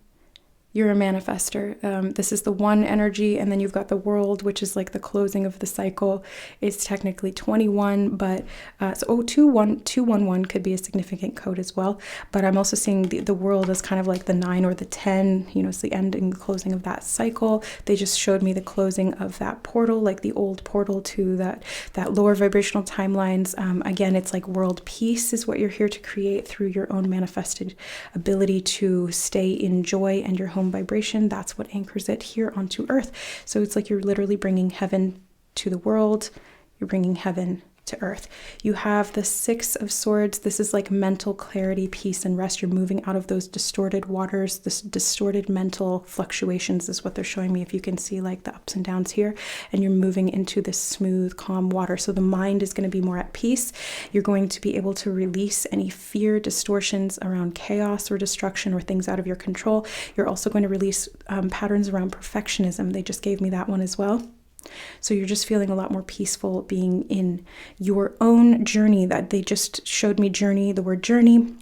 You're a manifester. This is the one energy, and then you've got the World, which is like the closing of the cycle. It's technically 21, but 211 could be a significant code as well. But I'm also seeing the World as kind of like the 9 or the 10. You know, it's the ending, the closing of that cycle. They just showed me the closing of that portal, like the old portal to that lower vibrational timelines. Again, it's like world peace is what you're here to create through your own manifested ability to stay in joy and your home vibration. That's what anchors it here onto earth. So it's like you're literally bringing heaven to the world. You're bringing heaven to earth. You have the 6 of Swords. This is like mental clarity, peace, and rest. You're moving out of those distorted waters, this distorted mental fluctuations is what they're showing me. If you can see like the ups and downs here, and you're moving into this smooth, calm water. So the mind is going to be more at peace. You're going to be able to release any fear, distortions around chaos or destruction or things out of your control. You're also going to release patterns around perfectionism. They just gave me that one as well. So you're just feeling a lot more peaceful being in your own journey. That they just showed me journey, the word journey.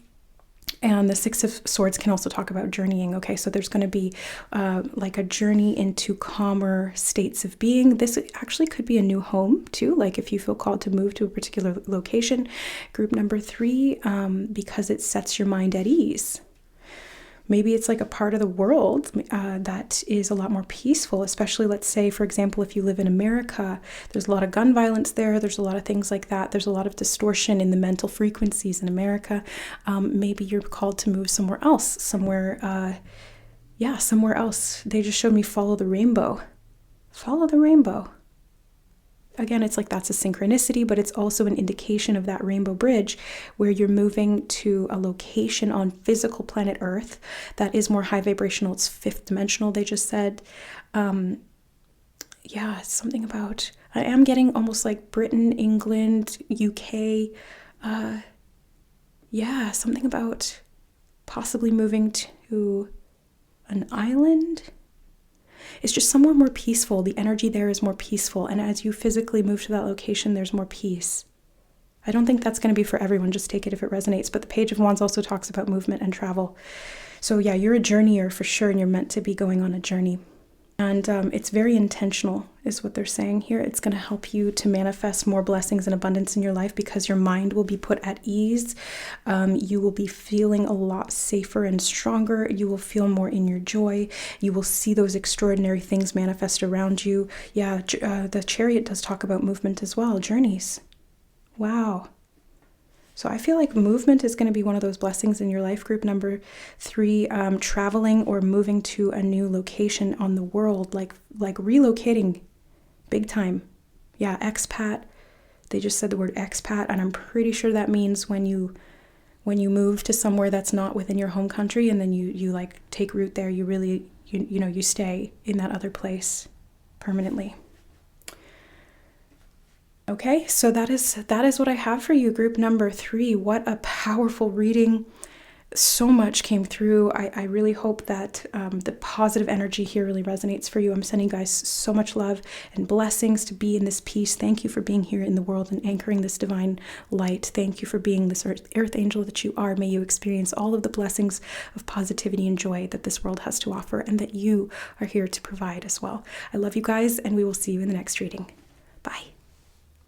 And the 6 of Swords can also talk about journeying. Okay, so there's going to be like a journey into calmer states of being. This actually could be a new home too, like if you feel called to move to a particular location. Group number 3, because it sets your mind at ease. Maybe it's like a part of the world that is a lot more peaceful, especially, let's say, for example, if you live in America, there's a lot of gun violence there. There's a lot of things like that. There's a lot of distortion in the mental frequencies in America. Maybe you're called to move somewhere else, somewhere else. They just showed me follow the rainbow. Follow the rainbow. Again, it's like that's a synchronicity, but it's also an indication of that rainbow bridge where you're moving to a location on physical planet Earth that is more high vibrational. It's 5th dimensional, they just said. Something about, I am getting almost like Britain, England, UK. Something about possibly moving to an island. It's just somewhere more peaceful. The energy there is more peaceful. And as you physically move to that location, there's more peace. I don't think that's going to be for everyone. Just take it if it resonates. But the Page of Wands also talks about movement and travel. So yeah, you're a journeyer for sure. And you're meant to be going on a journey. And it's very intentional is what they're saying here. It's going to help you to manifest more blessings and abundance in your life because your mind will be put at ease. You will be feeling a lot safer and stronger. You will feel more in your joy. You will see those extraordinary things manifest around you. Yeah, the Chariot does talk about movement as well, journeys. Wow. So I feel like movement is going to be one of those blessings in your life. Group number 3, traveling or moving to a new location on the world, like relocating big time. Yeah, expat. They just said the word expat, and I'm pretty sure that means when you move to somewhere that's not within your home country, and then you like take root there, you really you stay in that other place permanently. Okay, so that is what I have for you, group number 3. What a powerful reading. So much came through. I really hope that the positive energy here really resonates for you. I'm sending you guys so much love and blessings to be in this peace. Thank you for being here in the world and anchoring this divine light. Thank you for being this earth angel that you are. May you experience all of the blessings of positivity and joy that this world has to offer and that you are here to provide as well. I love you guys, and we will see you in the next reading. Bye.